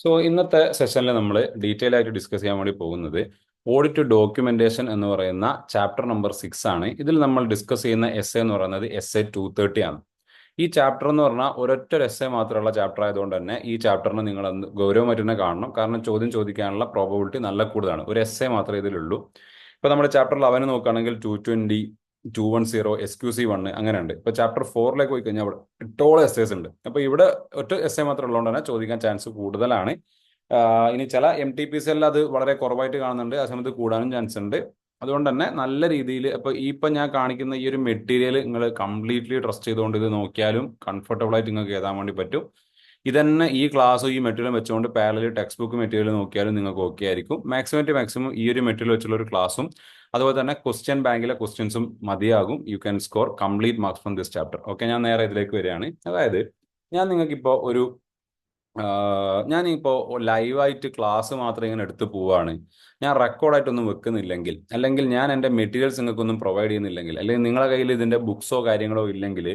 So ഇന്നത്തെ സെഷനിൽ നമ്മൾ ഡീറ്റെയിൽ ആയിട്ട് ഡിസ്കസ് ചെയ്യാൻ വേണ്ടി പോകുന്നത് ഓഡിറ്റ് ഡോക്യുമെന്റേഷൻ എന്ന് പറയുന്ന ചാപ്റ്റർ നമ്പർ 6 ആണ്. ഇതിൽ നമ്മൾ ഡിസ്കസ് ചെയ്യുന്ന എസ് എന്ന് പറയുന്നത് SA 230 ആണ്. ഈ ചാപ്റ്റർ എന്ന് പറഞ്ഞാൽ ഒരൊറ്റ എസ് മാത്രമുള്ള ചാപ്റ്റർ ആയതുകൊണ്ട് തന്നെ ഈ ചാപ്റ്ററിന് നിങ്ങൾ ഗൗരവമായിട്ട് തന്നെ കാണണം. കാരണം ചോദ്യം ചോദിക്കാനുള്ള പ്രോബബിലിറ്റി നല്ല കൂടുതലാണ്. ഒരു മാത്രമേ ഇതിലുള്ളൂ. ഇപ്പൊ നമ്മുടെ ചാപ്റ്റർ 11 നോക്കുകയാണെങ്കിൽ 220, 210, SQC 1 അങ്ങനെ ഉണ്ട്. ഇപ്പൊ ചാപ്റ്റർ 4ലേക്ക് പോയി കഴിഞ്ഞാൽ അവിടെ എട്ടോളം എസ്സേസ് ഉണ്ട്. അപ്പൊ ഇവിടെ ഒറ്റ മാത്രം ഉള്ളതുകൊണ്ട് തന്നെ ചോദിക്കാൻ ചാൻസ് കൂടുതലാണ്. ഇനി ചില MTPC എല്ലാം അത് വളരെ കുറവായിട്ട് കാണുന്നുണ്ട്, ആ സമയത്ത് കൂടാനും ചാൻസ് ഉണ്ട്. അതുകൊണ്ട് തന്നെ നല്ല രീതിയിൽ ഇപ്പൊ ഞാൻ കാണിക്കുന്ന ഈ ഒരു മെറ്റീരിയൽ നിങ്ങൾ കംപ്ലീറ്റ്ലി ട്രസ്റ്റ് ചെയ്തുകൊണ്ട് ഇത് നോക്കിയാലും കംഫർട്ടബിൾ ആയിട്ട് നിങ്ങൾക്ക് എഴുതാൻ വേണ്ടി പറ്റും. ഇതന്നെ ഈ ക്ലാസ്സും ഈ മെറ്റീരിയൽ വെച്ചുകൊണ്ട് പാരലൽ ടെക്സ്റ്റ് ബുക്ക് മെറ്റീരിയൽ നോക്കിയാലും നിങ്ങൾക്ക് ഓക്കെ ആയിരിക്കും. മാക്സിമം ഈ ഒരു മെറ്റീരിയൽ വെച്ചുള്ള ഒരു ക്ലാസ്സും അതുപോലെ തന്നെ ക്വസ്റ്റ്യൻ ബാങ്കിലെ ക്വസ്റ്റ്യൻസും മതിയാകും. You can score complete marks from this chapter. Okay, ഞാൻ നേരെ ഇതിലേക്ക് വരികയാണ്. അതായത് ഞാൻ നിങ്ങൾക്കിപ്പോൾ ഞാനിപ്പോൾ ലൈവായിട്ട് ക്ലാസ് മാത്രം ഇങ്ങനെ എടുത്തു പോവാണ്, ഞാൻ റെക്കോർഡായിട്ടൊന്നും വെക്കുന്നില്ലെങ്കിൽ, അല്ലെങ്കിൽ ഞാൻ എൻ്റെ മെറ്റീരിയൽസ് നിങ്ങൾക്കൊന്നും പ്രൊവൈഡ് ചെയ്യുന്നില്ലെങ്കിൽ, അല്ലെങ്കിൽ നിങ്ങളുടെ കയ്യിൽ ഇതിൻ്റെ ബുക്സോ കാര്യങ്ങളോ ഇല്ലെങ്കിൽ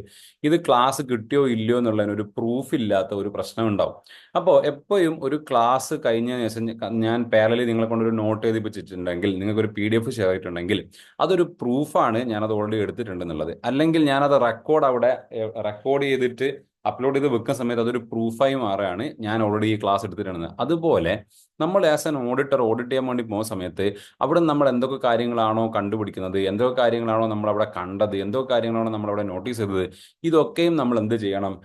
ഇത് ക്ലാസ് കിട്ടിയോ ഇല്ലയോ എന്നുള്ളതിന് ഒരു പ്രൂഫ് ഇല്ലാത്ത ഒരു പ്രശ്നം ഉണ്ടാവും. അപ്പോൾ എപ്പോഴും ഒരു ക്ലാസ് കഴിഞ്ഞതിന് ശേഷം ഞാൻ പാരലി നിങ്ങളെ കൊണ്ടൊരു നോട്ട് എഴുതിപ്പിച്ചിട്ടുണ്ടെങ്കിൽ, നിങ്ങൾക്കൊരു PDF ഷെയർ ചെയ്തിട്ടുണ്ടെങ്കിൽ അതൊരു പ്രൂഫാണ് ഞാനത് ഓൾറെഡി എടുത്തിട്ടുണ്ടെന്നുള്ളത്. അല്ലെങ്കിൽ ഞാനത് റെക്കോർഡ് ചെയ്തിട്ട് അപ്ലോഡ് ചെയ്ത് വെക്കുന്ന സമയത്ത് അതൊരു പ്രൂഫായി മാറുകയാണ് ഞാൻ ഓൾറെഡി ഈ ക്ലാസ് എടുത്തിട്ടുണ്ടെന്ന്. അതുപോലെ നമ്മൾ ആസ് എൻ ഓഡിറ്റർ ഓഡിറ്റ് ചെയ്യാൻ വേണ്ടി പോകുന്ന സമയത്ത് അവിടെ നമ്മൾ എന്തൊക്കെ കാര്യങ്ങളാണോ കണ്ടുപിടിക്കുന്നത്, എന്തൊക്കെ കാര്യങ്ങളാണോ നമ്മൾ അവിടെ കണ്ടത്, എന്തൊക്കെ കാര്യങ്ങളാണോ നമ്മൾ അവിടെ നോട്ടീസ് ചെയ്തത്, ഇതൊക്കെയും നമ്മൾ എന്ത് ചെയ്യണം?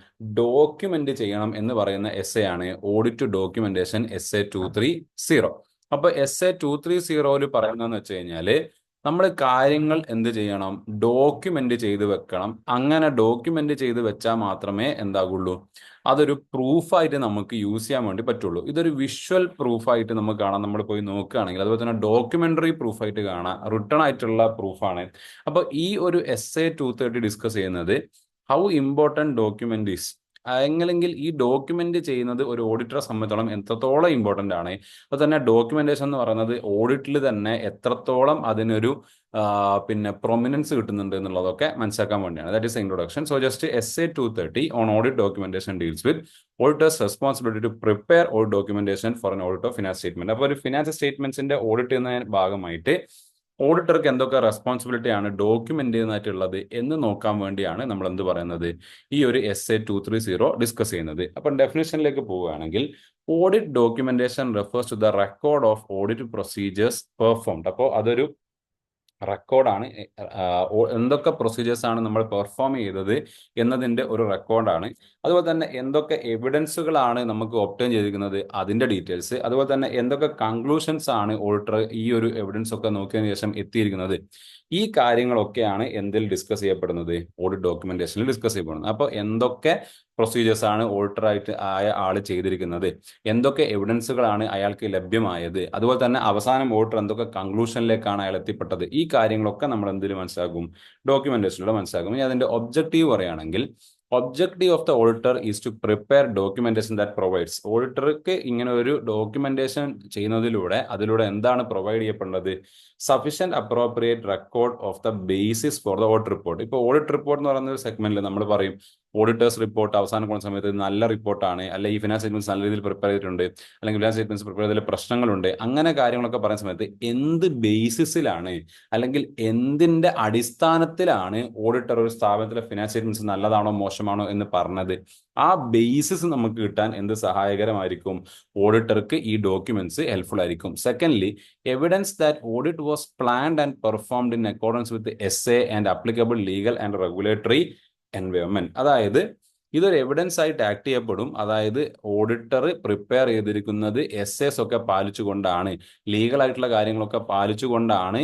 ഡോക്യുമെന്റ് ചെയ്യണം എന്ന് പറയുന്ന ആണ് ഓഡിറ്റ് ഡോക്യുമെന്റേഷൻ SA 230. അപ്പൊ SA 230 പറയുന്നതെന്ന് വെച്ച് കഴിഞ്ഞാല് നമ്മൾ കാര്യങ്ങൾ എന്ത് ചെയ്യണം? ഡോക്യുമെന്റ് ചെയ്ത് വെക്കണം. അങ്ങനെ ഡോക്യുമെന്റ് ചെയ്ത് വെച്ചാൽ മാത്രമേ എന്താകുള്ളൂ, അതൊരു പ്രൂഫായിട്ട് നമുക്ക് യൂസ് ചെയ്യാൻ വേണ്ടി പറ്റുള്ളൂ. ഇതൊരു വിഷ്വൽ പ്രൂഫായിട്ട് നമുക്ക് കാണാം. നമ്മൾ പോയി നോക്കുകയാണെങ്കിൽ അതുപോലെ തന്നെ ഡോക്യുമെന്ററി പ്രൂഫായിട്ട് കാണാം, റിട്ടേൺ ആയിട്ടുള്ള പ്രൂഫാണ്. അപ്പൊ ഈ ഒരു SA 230 ഡിസ്കസ് ചെയ്യുന്നത് ഹൗ ഇമ്പോർട്ടൻറ്റ് ഡോക്യുമെന്റ് ഈസ്, എങ്ങനെങ്കിൽ ഈ ഡോക്യുമെന്റ് ചെയ്യുന്നത് ഒരു ഓഡിറ്ററെ സംബന്ധിച്ചോളം എത്രത്തോളം ഇമ്പോർട്ടൻ്റ് ആണ്. അത് തന്നെ ഡോക്യുമെന്റേഷൻ എന്ന് പറയുന്നത് ഓഡിറ്റിൽ തന്നെ എത്രത്തോളം അതിനൊരു പിന്നെ പ്രൊമിനൻസ് കിട്ടുന്നുണ്ട് എന്നുള്ളതൊക്കെ മനസ്സിലാക്കാൻ വേണ്ടിയാണ്. That is introduction. So just SA 230 on audit documentation deals with auditor's responsibility to prepare audit documentation for an audit of finance statement. അപ്പോൾ ഒരു ഫിനാൻസ് സ്റ്റേറ്റ്മെന്റ്സിന്റെ ഓഡിറ്റ് ചെയ്യുന്ന ഭാഗമായിട്ട് ഓഡിറ്റർക്ക് എന്തൊക്കെ റെസ്പോൺസിബിലിറ്റി ആണ് ഡോക്യുമെന്റ് ചെയ്യുന്നതായിട്ടുള്ളത് എന്ന് നോക്കാൻ വേണ്ടിയാണ് നമ്മൾ എന്ത് പറയുന്നത്, ഈ ഒരു SA 230 ഡിസ്കസ് ചെയ്യുന്നത്. അപ്പം ഡെഫിനേഷനിലേക്ക് പോവുകയാണെങ്കിൽ audit documentation refers to the record of audit procedures performed. അപ്പോൾ അതൊരു റെക്കോർഡാണ്. എന്തൊക്കെ പ്രൊസീജിയേഴ്സ് ആണ് നമ്മൾ പെർഫോം ചെയ്തത് എന്നതിൻ്റെ ഒരു റെക്കോർഡാണ്. അതുപോലെ തന്നെ എന്തൊക്കെ എവിഡൻസുകളാണ് നമുക്ക് ഒബ്റ്റെയിൻ ചെയ്തിരിക്കുന്നത് അതിൻ്റെ ഡീറ്റെയിൽസ്, അതുപോലെ തന്നെ എന്തൊക്കെ കൺക്ലൂഷൻസ് ആണ് ഓഡിറ്റർ ഈ ഒരു എവിഡൻസ് ഒക്കെ നോക്കിയതിനു ശേഷം എത്തിയിരിക്കുന്നത്. ഈ കാര്യങ്ങളൊക്കെയാണ് എന്തിൽ ഡിസ്കസ് ചെയ്യപ്പെടുന്നത്? ഓഡിറ്റ് ഡോക്യുമെന്റേഷനിൽ ഡിസ്കസ് ചെയ്യപ്പെടുന്നത്. അപ്പോൾ എന്തൊക്കെ പ്രൊസീജിയേഴ്സ് ആണ് ഓഡിറ്ററായിട്ട് ആയ ആൾ ചെയ്തിരിക്കുന്നത്, എന്തൊക്കെ എവിഡൻസുകളാണ് അയാൾക്ക് ലഭ്യമായത്, അതുപോലെ തന്നെ അവസാനം ഓഡിറ്റർ എന്തൊക്കെ കൺക്ലൂഷനിലേക്കാണ് അയാൾ എത്തിപ്പെട്ടത്, ഈ കാര്യങ്ങളൊക്കെ നമ്മൾ എന്തിൽ മനസ്സിലാക്കും? ഡോക്യുമെന്റേഷനിലൂടെ മനസ്സിലാക്കും. ഇനി അതിന്റെ ഒബ്ജക്റ്റീവ് പറയുകയാണെങ്കിൽ objective of the auditor is to prepare documentation that provides. ഓഡിറ്റർക്ക് ഇങ്ങനെ ഒരു ഡോക്യുമെന്റേഷൻ ചെയ്യുന്നതിലൂടെ അതിലൂടെ എന്താണ് പ്രൊവൈഡ് ചെയ്യപ്പെടുന്നത്? Sufficient appropriate record of the basis for the audit report. ഇപ്പോൾ ഓഡിറ്റ് റിപ്പോർട്ട് എന്ന് പറയുന്ന ഒരു സെഗ്മെന്റിൽ നമ്മൾ പറയും ഓഡിറ്റേഴ്സ് റിപ്പോർട്ട് അവസാനം പോകുന്ന സമയത്ത് നല്ല റിപ്പോർട്ടാണ്, അല്ലെങ്കിൽ ഈ ഫിനാൻസ് സ്റ്റേറ്റ്മെന്റ്സ് നല്ല രീതിയിൽ പ്രിപ്പയർ ചെയ്തിട്ടുണ്ട്, അല്ലെങ്കിൽ ഫിനാൻസ് സ്റ്റേറ്റ്മെന്റ്സ് പ്രിപ്പയർ ചെയ്തതിൽ പ്രശ്നങ്ങളുണ്ട്, അങ്ങനെ കാര്യങ്ങളൊക്കെ പറയുന്ന സമയത്ത് എന്ത് ബേസിസിലാണ് അല്ലെങ്കിൽ എന്തിന്റെ അടിസ്ഥാനത്തിലാണ് ഓഡിറ്റർ ഒരു സ്ഥാപനത്തിലെ ഫിനാൻസ് സ്റ്റേറ്റ്മെന്റ്സ് നല്ലതാണോ മോശമാണോ എന്ന് പറഞ്ഞത്? ആ ബേസിസ് നമുക്ക് കിട്ടാൻ എന്ത് സഹായകരമായിരിക്കും? ഓഡിറ്റർക്ക് ഈ ഡോക്യുമെന്റ്സ് ഹെൽപ്ഫുൾ ആയിരിക്കും. Secondly, evidence that audit was planned and performed in accordance with and applicable legal and regulatory environment. അതായത് ഇതൊരു എവിഡൻസ് ആയിട്ട് ആക്ട് ചെയ്യപ്പെടും. അതായത് ഓഡിറ്റർ പ്രിപ്പയർ ചെയ്തിരിക്കുന്നത് ഒക്കെ പാലിച്ചുകൊണ്ടാണ്, ലീഗൽ ആയിട്ടുള്ള കാര്യങ്ങളൊക്കെ പാലിച്ചുകൊണ്ടാണ്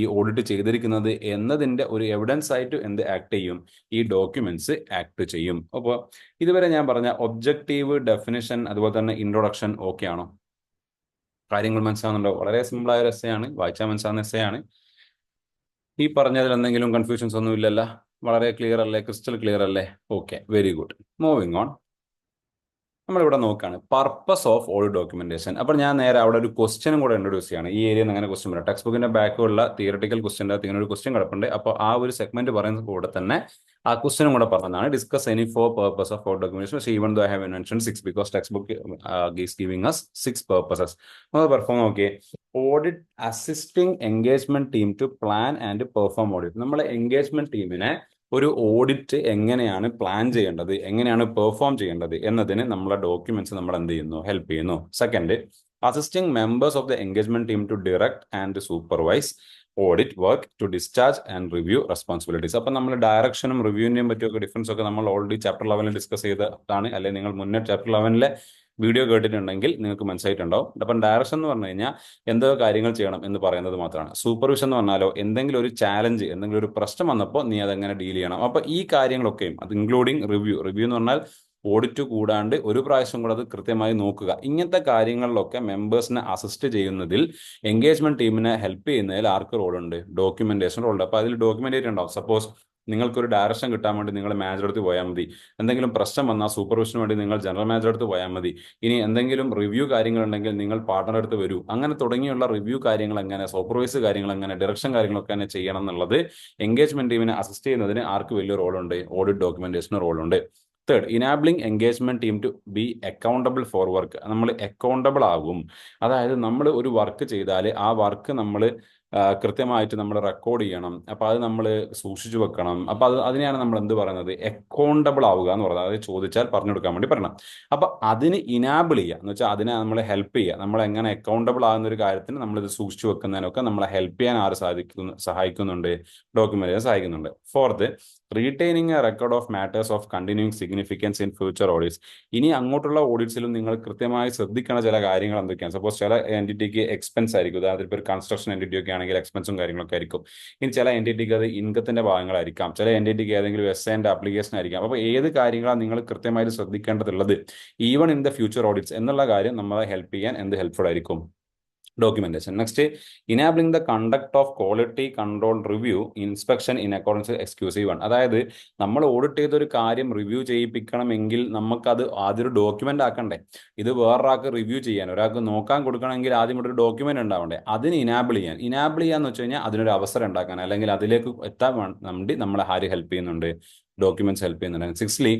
ഈ ഓഡിറ്റ് ചെയ്തിരിക്കുന്നത് എന്നതിന്റെ ഒരു എവിഡൻസ് ആയിട്ട് എന്ത് ആക്ട് ചെയ്യും? ഈ ഡോക്യുമെന്റ്സ് ആക്ട് ചെയ്യും. അപ്പോൾ ഇതുവരെ ഞാൻ പറഞ്ഞ ഒബ്ജക്റ്റീവ്, ഡെഫിനിഷൻ, അതുപോലെ തന്നെ ഇൻട്രൊഡക്ഷൻ ഓക്കെ ആണോ? കാര്യങ്ങൾ മനസ്സിലാവുന്നുണ്ടോ? വളരെ സിമ്പിൾ ആയ ആണ്, വായിച്ചാൽ മനസ്സിലാവുന്ന ആണ്. ഈ പറഞ്ഞതിൽ എന്തെങ്കിലും കൺഫ്യൂഷൻസ് ഒന്നും ഇല്ലല്ലോ? വളരെ ക്ലിയർ അല്ലേ? ക്രിസ്റ്റൽ ക്ലിയർ അല്ലേ? Okay, very good. Moving on. നമ്മളിവിടെ നോക്കുകയാണ് പർപ്പസ് ഓഫ് ഓഡിറ്റ് ഡോക്യുമെന്റേഷൻ. അപ്പോൾ ഞാൻ നേരെ അവിടെ ഒരു ക്വസ്റ്റ്യനും കൂടെ ഇൻട്രൊഡ്യൂസ് ചെയ്യാണ്. ഈ ഏരിയയിൽ നിന്ന് അങ്ങനെ ക്വസ്റ്റ്യൻ വരാം. ടെക്സ്റ്റ് ബുക്കിന്റെ ബാക്കുള്ള തിയറട്ടിക്കൽ ക്വസ്റ്റ്യൻ്റെ അകത്ത് ഇങ്ങനെ ഒരു ക്വസ്റ്റ്യൻ കിടപ്പുണ്ട്. അപ്പോൾ ആ ഒരു സെഗ്മെന്റ് പറയുന്ന കൂടെ തന്നെ ആ ക്വസ്റ്റനും കൂടെ പറഞ്ഞതാണ്. Discuss any four purpose of audit documentation. പക്ഷേ even though I have mention 6 because text book is giving us 6 purposes. നമ്മൾ പെർഫോം നോക്കിയേ. Audit assisting engagement team to plan and perform audit. നമ്മളെ എൻഗേജ്മെന്റ് ടീമിനെ ഒരു ഓഡിറ്റ് എങ്ങനെയാണ് plan ചെയ്യേണ്ടത്, എങ്ങനെയാണ് perform ചെയ്യേണ്ടത് എന്നതിന് നമ്മളെ ഡോക്യുമെന്റ്സ് നമ്മൾ എന്ത് ചെയ്യുന്നു, ഹെൽപ്പ് ചെയ്യുന്നു. Second, assisting members of the engagement team to direct and supervise audit work to discharge and review responsibilities. അപ്പം നമ്മൾ ഡയറക്ഷനും റിവ്യൂവിനെയും പറ്റിയൊക്കെ ഡിഫറൻസ് ഒക്കെ നമ്മൾ ഓൾറെഡി ചാപ്റ്റർ 11 ഡിസ്കസ് ചെയ്തതാണ്. അല്ലെങ്കിൽ നിങ്ങൾ മുന്നേ ചാപ്റ്റർ 11 വീഡിയോ കേട്ടിട്ടുണ്ടെങ്കിൽ നിങ്ങൾക്ക് മനസ്സിലായിട്ടുണ്ടാവും. അപ്പം ഡയറക്ഷൻ എന്ന് പറഞ്ഞു കഴിഞ്ഞാൽ എന്തൊക്കെ കാര്യങ്ങൾ ചെയ്യണം എന്ന് പറയുന്നത് മാത്രമാണ്. സൂപ്പർവിഷൻ എന്ന് പറഞ്ഞാലോ എന്തെങ്കിലും ഒരു ചാലഞ്ച്, എന്തെങ്കിലും ഒരു പ്രശ്നം വന്നപ്പോൾ നീ അതെങ്ങനെ ഡീൽ ചെയ്യണം. അപ്പോൾ ഈ കാര്യങ്ങളൊക്കെയും അത് ഇൻക്ലൂഡിങ് റിവ്യൂ എന്ന് പറഞ്ഞാൽ ഓഡിറ്റ് കൂടാണ്ട് ഒരു പ്രാവശ്യം കൂടെ അത് കൃത്യമായി നോക്കുക. ഇങ്ങനത്തെ കാര്യങ്ങളിലൊക്കെ മെമ്പേഴ്സിനെ അസിസ്റ്റ് ചെയ്യുന്നതിൽ, എൻഗേജ്മെന്റ് ടീമിനെ ഹെൽപ്പ് ചെയ്യുന്നതിൽ ആർക്ക് റോളുണ്ട്? ഡോക്യുമെന്റേഷൻ റോളുണ്ട്. അപ്പോൾ അതിൽ ഡോക്യുമെന്റേറ്റ് ഉണ്ടാവും. സപ്പോസ് നിങ്ങൾക്കൊരു ഡയറക്ഷൻ കിട്ടാൻ വേണ്ടി നിങ്ങൾ മാനേജർ അടുത്ത് പോയാൽ മതി. എന്തെങ്കിലും പ്രശ്നം വന്നാൽ സൂപ്പർവിഷന് വേണ്ടി നിങ്ങൾ ജനറൽ മാനേജർ അടുത്ത് പോയാൽ മതി. ഇനി എന്തെങ്കിലും റിവ്യൂ കാര്യങ്ങളുണ്ടെങ്കിൽ നിങ്ങൾ പാർട്ണർ അടുത്ത് വരൂ. അങ്ങനെ തുടങ്ങിയുള്ള റിവ്യൂ കാര്യങ്ങൾ എങ്ങനെ, സൂപ്പർവൈസ് കാര്യങ്ങൾ എങ്ങനെ, ഡയറക്ഷൻ കാര്യങ്ങളൊക്കെ തന്നെ ചെയ്യണം എന്നുള്ളത് എൻഗേജ്മെന്റ് ടീമിനെ അസിസ്റ്റ് ചെയ്യുന്നതിന് ആർക്ക് വലിയ റോളുണ്ട്? ഓഡിറ്റ് ഡോക്യുമെന്റേഷന് റോളുണ്ട്. Third, enabling engagement team to be accountable for work. നമ്മൾ അക്കൗണ്ടബിൾ ആകും. അതായത് നമ്മൾ ഒരു വർക്ക് ചെയ്താൽ ആ വർക്ക് നമ്മൾ കൃത്യമായിട്ട് നമ്മൾ റെക്കോർഡ് ചെയ്യണം. അപ്പോൾ അത് നമ്മൾ സൂക്ഷിച്ചു വെക്കണം. അപ്പോൾ അതിനെയാണ് നമ്മൾ എന്ത് പറയുന്നത്? അക്കൗണ്ടബിൾ ആവുക എന്ന് പറയുന്നത്. അതായത് ചോദിച്ചാൽ പറഞ്ഞു കൊടുക്കാൻ വേണ്ടി പറയണം. അപ്പോൾ അതിന് ഇനാബിൾ ചെയ്യുക എന്ന് വെച്ചാൽ അതിനെ നമ്മൾ ഹെൽപ്പ് ചെയ്യുക. നമ്മൾ എങ്ങനെ അക്കൗണ്ടബിൾ ആകുന്ന ഒരു കാര്യത്തിന് നമ്മളിത് സൂക്ഷിച്ചു വെക്കുന്നതിനൊക്കെ നമ്മളെ ഹെൽപ്പ് ചെയ്യാൻ ആര് സഹായിക്കുന്നുണ്ട്? ഡോക്യുമെന്റ് സഹായിക്കുന്നുണ്ട്. Fourth, retaining A record of matters of continuing significance in future audits. ഇനി അങ്ങോട്ടുള്ള ഓഡിറ്റ്സിലും നിങ്ങൾ കൃത്യമായി ശ്രദ്ധിക്കുന്ന ചില കാര്യങ്ങൾ എന്തൊക്കെയാണ്? സപ്പോസ് ചില എൻറ്റിറ്റിക്ക് എക്സ്പെൻസ് ആയിരിക്കും. ഉദാഹരണത്തിന് ഇപ്പോൾ ഒരു കൺസ്ട്രക്ഷൻ എൻറ്റിറ്റി ഒക്കെ ആണെങ്കിൽ എക്സ്പെൻസും കാര്യങ്ങളൊക്കെ ആയിരിക്കും. ഇനി ചില എൻറ്റിറ്റിക്ക് അത് ഇൻകത്തിന്റെ ഭാഗങ്ങളായിരിക്കാം. ചില എൻറ്റിറ്റിക്ക് ഏതെങ്കിലും എസ്ഐൻ്റെ ആപ്ലിക്കേഷൻ ആയിരിക്കാം. അപ്പോൾ ഏത് കാര്യങ്ങളാണ് നിങ്ങൾ കൃത്യമായിട്ട് ശ്രദ്ധിക്കേണ്ടതുള്ളത് even in the future audits എന്നുള്ള കാര്യം നമ്മളെ ഹെൽപ്പ് ചെയ്യാൻ എന്ത് ഹെൽപ്ഫുൾ ആയിരിക്കും? Documentation. Next, enabling the conduct of quality control review inspection in accordance exclusive one. അതായത് നമ്മൾ ഓഡിറ്റ് ചെയ്തൊരു കാര്യം റിവ്യൂ ചെയ്യിപ്പിക്കണമെങ്കിൽ നമുക്കത് ആദ്യം ഒരു ഡോക്യുമെന്റ് ആക്കണ്ടേ? ഇത് വേറൊരാൾക്ക് റിവ്യൂ ചെയ്യാൻ, ഒരാൾക്ക് നോക്കാൻ കൊടുക്കണമെങ്കിൽ ആദ്യം ഇവിടെ ഒരു ഡോക്യുമെന്റ് ഉണ്ടാവണ്ടേ? അതിന് ഇനാബിൾ ചെയ്യാന്ന് വെച്ച് കഴിഞ്ഞാൽ അതിനൊരു അവസരം ഉണ്ടാക്കാൻ, അല്ലെങ്കിൽ അതിലേക്ക് എത്താൻ വേണ്ടി നമ്മളെ ആര് ഹെൽപ്പ് ചെയ്യുന്നുണ്ട്? ഡോക്യുമെന്റ്സ് ഹെൽപ്പ് ചെയ്യുന്നുണ്ട്. Sixthly,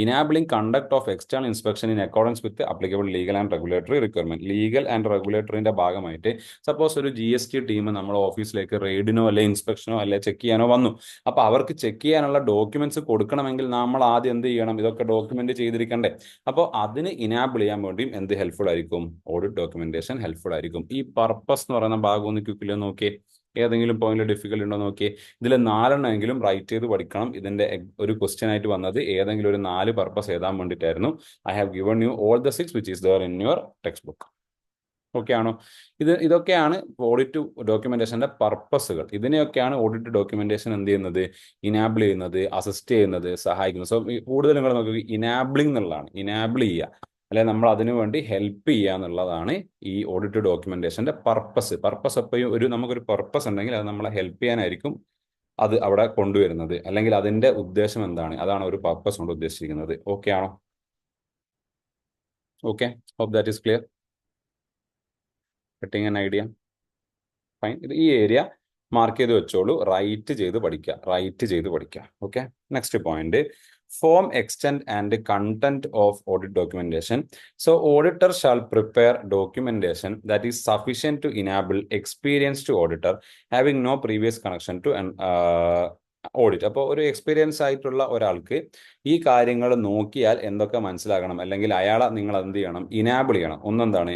enabling conduct of external inspection in accordance with applicable legal and regulatory requirement. Legal and റെഗുലേറ്ററിന്റെ ഭാഗമായിട്ട് സപ്പോസ് ഒരു GST ടീം നമ്മുടെ ഓഫീസിലേക്ക് റെയ്ഡിനോ അല്ലെ ഇൻസ്പെക്ഷനോ അല്ലെ ചെക്ക് ചെയ്യാനോ വന്നു. അപ്പൊ അവർക്ക് ചെക്ക് ചെയ്യാനുള്ള ഡോക്യുമെന്റ്സ് കൊടുക്കണമെങ്കിൽ നമ്മൾ ആദ്യം എന്ത് ചെയ്യണം? ഇതൊക്കെ ഡോക്യുമെന്റ് ചെയ്തിരിക്കണ്ടേ? അപ്പോൾ അതിന് ഇനാബിൾ ചെയ്യാൻ വേണ്ടിയും എന്ത് ഹെൽപ്ഫുൾ ആയിരിക്കും? ഓഡിറ്റ് ഡോക്യുമെന്റേഷൻ ഹെൽപ്ഫുൾ ആയിരിക്കും. ഈ പർപ്പസ് എന്ന് പറയുന്ന ഭാഗം ഒന്ന് ക്വിക്കിൽ നോക്കിയേ. ഏതെങ്കിലും പോയിന്റ് ഡിഫിക്കൽട്ട് ഉണ്ടോ നോക്കിയേ. ഇതിൽ 4 എണ്ണമെങ്കിലും റൈറ്റ് ചെയ്ത് പഠിക്കണം. ഇതിന്റെ ഒരു ക്വസ്റ്റ്യൻ ആയിട്ട് വന്നത് ഏതെങ്കിലും ഒരു 4 പർപ്പസ് എഴുതാൻ വേണ്ടിയിട്ടായിരുന്നു. I have given you all the 6 which is there in your text book. Okay ആണോ? ഇതൊക്കെയാണ് ഓഡിറ്റ് ഡോക്യുമെന്റേഷന്റെ പർപ്പസുകൾ. ഇതിനെയൊക്കെയാണ് ഓഡിറ്റ് ഡോക്യുമെന്റേഷൻ എന്ത് ചെയ്യുന്നത്? ഇനാബിൾ ചെയ്യുന്നത്, അസിസ്റ്റ് ചെയ്യുന്നത്, സഹായിക്കുന്നത്. സോ കൂടുതൽ നിങ്ങൾ നോക്കുക, ഇനാബിളിംഗ് എന്നുള്ളതാണ്. ഇനാബിൾ ചെയ്യുക, അല്ലെ നമ്മൾ അതിനു വേണ്ടി ഹെൽപ്പ് ചെയ്യുക എന്നുള്ളതാണ് ഈ ഓഡിറ്റ് ഡോക്യുമെന്റേഷന്റെ പർപ്പസ്. എപ്പോഴും നമുക്കൊരു പർപ്പസ് ഉണ്ടെങ്കിൽ അത് നമ്മളെ ഹെൽപ്പ് ചെയ്യാനായിരിക്കും അത് അവിടെ കൊണ്ടുവരുന്നത്. അല്ലെങ്കിൽ അതിന്റെ ഉദ്ദേശം എന്താണ്? അതാണ് ഒരു പർപ്പസ് കൊണ്ട് ഉദ്ദേശിക്കുന്നത്. ഓക്കെ ആണോ? Okay, hope that is clear. Getting an idea? Fine. ഈ ഏരിയ മാർക്ക് ചെയ്ത് വെച്ചോളൂ. റൈറ്റ് ചെയ്ത് പഠിക്കുക. Okay. Next point, form, extent and content of audit documentation. So auditor shall prepare documentation that is sufficient to enable experienced auditor having no previous connection to an audit. അപ്പോൾ ഒരു experience ആയിട്ടുള്ള ഒരാൾക്ക് ഈ കാര്യങ്ങൾ നോക്കിയാൽ എന്തൊക്കെ മനസ്സിലാകണം, അല്ലെങ്കിൽ അയാളെ നിങ്ങൾ എന്ത് ചെയ്യണം? ഇനാബിൾ ചെയ്യണം. ഒന്നെന്താണ്?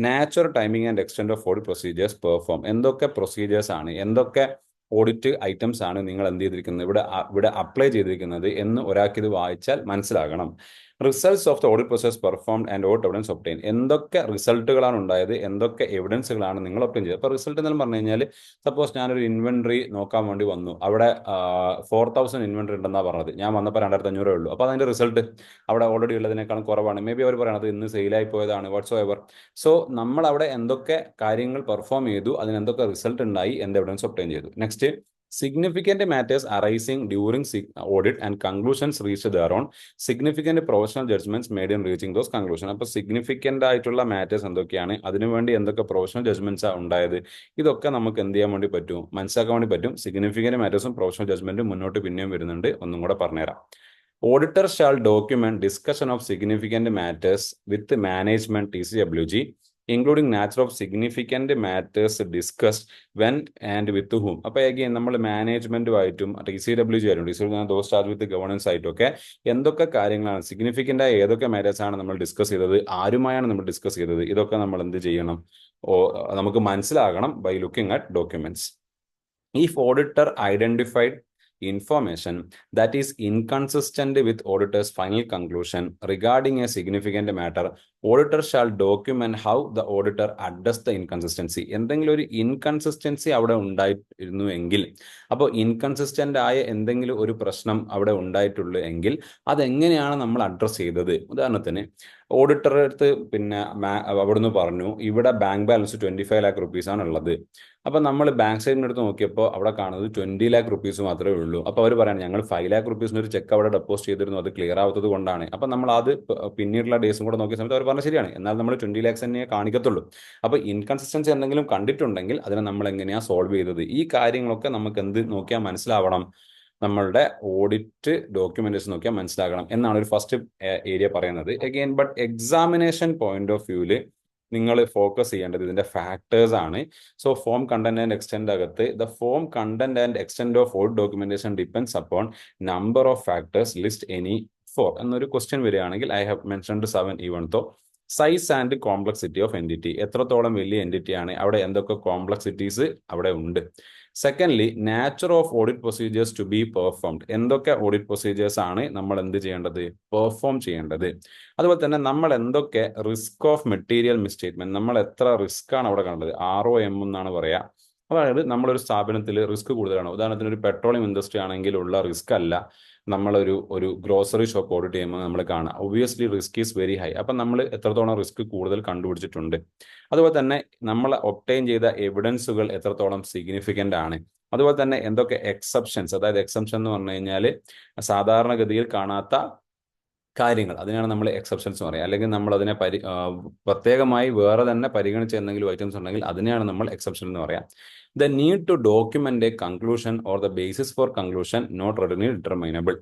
Natural timing and extent of audit procedures perform. എന്തൊക്കെ പ്രൊസീജിയേഴ്സ് ആണ്, എന്തൊക്കെ ഓഡിറ്റ് ഐറ്റംസ് ആണ് നിങ്ങൾ എന്ത് ചെയ്തിരിക്കുന്നത്, ഇവിടെ അപ്ലൈ ചെയ്തിരിക്കുന്നത് എന്ന് ഒരാൾക്ക് ഇത് വായിച്ചാൽ മനസ്സിലാകണം. Results of the audit process performed and audit evidence obtain. എന്തൊക്കെ റിസൾട്ടുകളാണ് ഉണ്ടായത്, എന്തൊക്കെ എവിഡൻസുകളാണ് നിങ്ങൾ ഒബ്റ്റെയിൻ ചെയ്തത്. അപ്പോൾ റിസൾട്ട് എന്ന് പറഞ്ഞു കഴിഞ്ഞാൽ സപ്പോസ് ഞാനൊരു ഇൻവെന്ററി നോക്കാൻ വേണ്ടി വന്നു. അവിടെ 4000 ഇൻവെന്ററി ഉണ്ടെന്നാണ് പറഞ്ഞത്. ഞാൻ വന്നപ്പോൾ 2500 ഉള്ളൂ. അപ്പോൾ അതിൻ്റെ റിസൾട്ട് അവിടെ ഓൾറെഡി ഉള്ളതിനേക്കാളും കുറവാണ്. മേ ബി അവർ പറയണത് ഇന്ന് സെയിലായി പോയതാണ്, വാട്ട്സോ എവർ. സോ നമ്മൾ അവിടെ എന്തൊക്കെ കാര്യങ്ങൾ പെർഫോം ചെയ്തു, അതിന് എന്തൊക്കെ റിസൾട്ട് ഉണ്ടായി, എന്ത് എവിഡൻസ് ഒബ്റ്റെയിൻ ചെയ്തു. Next, Significant matters arising during audit and conclusions reached thereon. Significant professional judgments made in reaching those conclusions. അപ്പോൾ സിഗ്നിഫിക്കൻ്റ് ആയിട്ടുള്ള മാറ്റേഴ്സ് എന്തൊക്കെയാണ്, അതിനുവേണ്ടി എന്തൊക്കെ പ്രൊഫഷണൽ ജഡ്ജ്മെന്റ്സ് ഉണ്ടായത്, ഇതൊക്കെ നമുക്ക് എന്ത് ചെയ്യാൻ വേണ്ടി പറ്റും, മനസ്സിലാക്കാൻ വേണ്ടി പറ്റും. സിഗ്നിഫിക്കന്റ് മാറ്റേഴ്സും പ്രൊഫഷണൽ ജഡ്ജ്മെന്റും മുന്നോട്ട് പിന്നെയും വരുന്നുണ്ട്, ഒന്നും കൂടെ പറഞ്ഞുതരാം. Auditor shall document discussion of significant matters with management TCWG, including nature of significant matters discussed when and with whom. അപ്പോൾ again നമ്മൾ മാനേജ്മെന്റുമായിട്ടും TCWG ആയിട്ടും ദോസ് ചാർജ് വിത്ത് ഗവർണൻസ് ആയിട്ടും ഒക്കെ എന്തൊക്കെ കാര്യങ്ങളാണ് സിഗ്നിഫിക്കൻ്റ് ആയ ഏതൊക്കെ മാറ്റേഴ്സ് ആണ് നമ്മൾ ഡിസ്കസ് ചെയ്തത്, ആരുമായാണ് നമ്മൾ ഡിസ്കസ് ചെയ്തത്, ഇതൊക്കെ നമ്മൾ എന്ത് ചെയ്യണം, നമുക്ക് മനസ്സിലാകണം by looking at documents. If auditor identified information that is inconsistent with auditor's final conclusion regarding a significant matter, auditor shall document how the auditor addressed the inconsistency. എന്തെങ്കിലും ഒരു ഇൻകൺസിസ്റ്റൻസി അവിടെ ഉണ്ടായിരുന്നു എങ്കിൽ, അപ്പോൾ ഇൻകൺസിസ്റ്റന്റ് ആയ എന്തെങ്കിലും ഒരു പ്രശ്നം അവിടെ ഉണ്ടായിട്ടുള്ളൂ എങ്കിൽ അതെങ്ങനെയാണ് നമ്മൾ അഡ്രസ് ചെയ്തത്. ഉദാഹരണത്തിന് ഓഡിറ്ററുടെ അടുത്ത് പിന്നെ അവിടുന്ന് പറഞ്ഞു ഇവിടെ ബാങ്ക് ബാലൻസ് 25 lakh rupees ആണ് ഉള്ളത്. അപ്പൊ നമ്മൾ ബാങ്ക് സ്റ്റേറ്റ്മെന്റ് എടുത്ത് നോക്കിയപ്പോൾ അവിടെ കാണുന്നത് 20 lakh rupees മാത്രമേ ഉള്ളൂ. അപ്പൊ അവർ പറയാണ് ഞങ്ങൾ 5 lakh rupees ഒരു ചെക്ക് അവിടെ ഡെപ്പോസിറ്റ് ചെയ്തിരുന്നു, അത് ക്ലിയർ ആവാത്തത് കൊണ്ടാണ്. അപ്പൊ നമ്മൾ അത് പിന്നീടുള്ള ഡേയ്സും കൂടെ നോക്കിയ സമയത്ത് അവർ പറഞ്ഞ ശരിയാണ്, എന്നാൽ നമ്മൾ 20 lakhs തന്നെ കാണിക്കത്തുള്ളൂ. അപ്പൊ ഇൻകൺസിസ്റ്റൻസി എന്തെങ്കിലും കണ്ടിട്ടുണ്ടെങ്കിൽ അതിനെ നമ്മൾ എങ്ങനെയാ സോൾവ് ചെയ്തത്, ഈ കാര്യങ്ങളൊക്കെ നമുക്ക് എന്ത് നോക്കിയാൽ മനസ്സിലാവണം, നമ്മളുടെ ഓഡിറ്റ് ഡോക്യുമെന്റേഷൻ നോക്കിയാൽ മനസ്സിലാക്കണം എന്നാണ് ഒരു ഫസ്റ്റ് ഏരിയ പറയുന്നത്. Again but examination point of വ്യൂവിൽ നിങ്ങൾ ഫോക്കസ് ചെയ്യേണ്ടത് ഇതിന്റെ ഫാക്ടേഴ്സ് ആണ്. So form content and extent അകത്ത് the form content and extent of audit documentation depends upon number of factors, list any four എന്നൊരു ക്വസ്റ്റ്യൻ വരികയാണെങ്കിൽ I have mentioned 7 even though. Size and complexity of entity, എത്രത്തോളം വലിയ entity ആണ്, അവിടെ എന്തൊക്കെ complexities അവിടെ ഉണ്ട്. Secondly nature of audit procedures to B performed, എന്തൊക്കെ ഓഡിറ്റ് പ്രൊസീജിയേഴ്സ് ആണ് നമ്മൾ എന്ത് ചെയ്യേണ്ടത്, പെർഫോം ചെയ്യേണ്ടത്. അതുപോലെ തന്നെ നമ്മൾ എന്തൊക്കെ റിസ്ക് ഓഫ് മെറ്റീരിയൽ മിസ്റ്റേറ്റ്മെന്റ്, നമ്മൾ എത്ര റിസ്ക് ആണ് അവിടെ കണ്ടത്, ROM എന്നാണ് പറയാ. അതായത് നമ്മളൊരു സ്ഥാപനത്തിൽ റിസ്ക് കൂടുതലാണ്. ഉദാഹരണത്തിന് ഒരു പെട്രോളിയം ഇൻഡസ്ട്രി ആണെങ്കിൽ ഉള്ള റിസ്ക് അല്ല നമ്മളൊരു ഗ്രോസറി ഷോപ്പ് ഓഡിറ്റ് ചെയ്യുമ്പോൾ നമ്മൾ കാണാം. Obviously risk is very high. അപ്പം നമ്മൾ എത്രത്തോളം റിസ്ക് കൂടുതൽ കണ്ടുപിടിച്ചിട്ടുണ്ട്. അതുപോലെ തന്നെ നമ്മൾ ഒബ്റ്റെയിൻ ചെയ്ത എവിഡൻസുകൾ എത്രത്തോളം സിഗ്നിഫിക്കൻ്റ് ആണ്. അതുപോലെ തന്നെ എന്തൊക്കെ എക്സെപ്ഷൻസ്, അതായത് എക്സെപ്ഷൻ എന്ന് പറഞ്ഞു കഴിഞ്ഞാൽ സാധാരണഗതിയിൽ കാണാത്ത കാര്യങ്ങൾ, അതിനാണ് നമ്മൾ എക്സെപ്ഷൻസ് എന്ന് പറയുക. അല്ലെങ്കിൽ നമ്മൾ അതിനെ പ്രത്യേകമായി വേറെ തന്നെ പരിഗണിച്ച എന്തെങ്കിലും ഐറ്റംസ് ഉണ്ടെങ്കിൽ അതിനെയാണ് നമ്മൾ എക്സെപ്ഷൻ എന്ന് പറയാം. The need to document a conclusion or the basis for conclusion not readily determinable.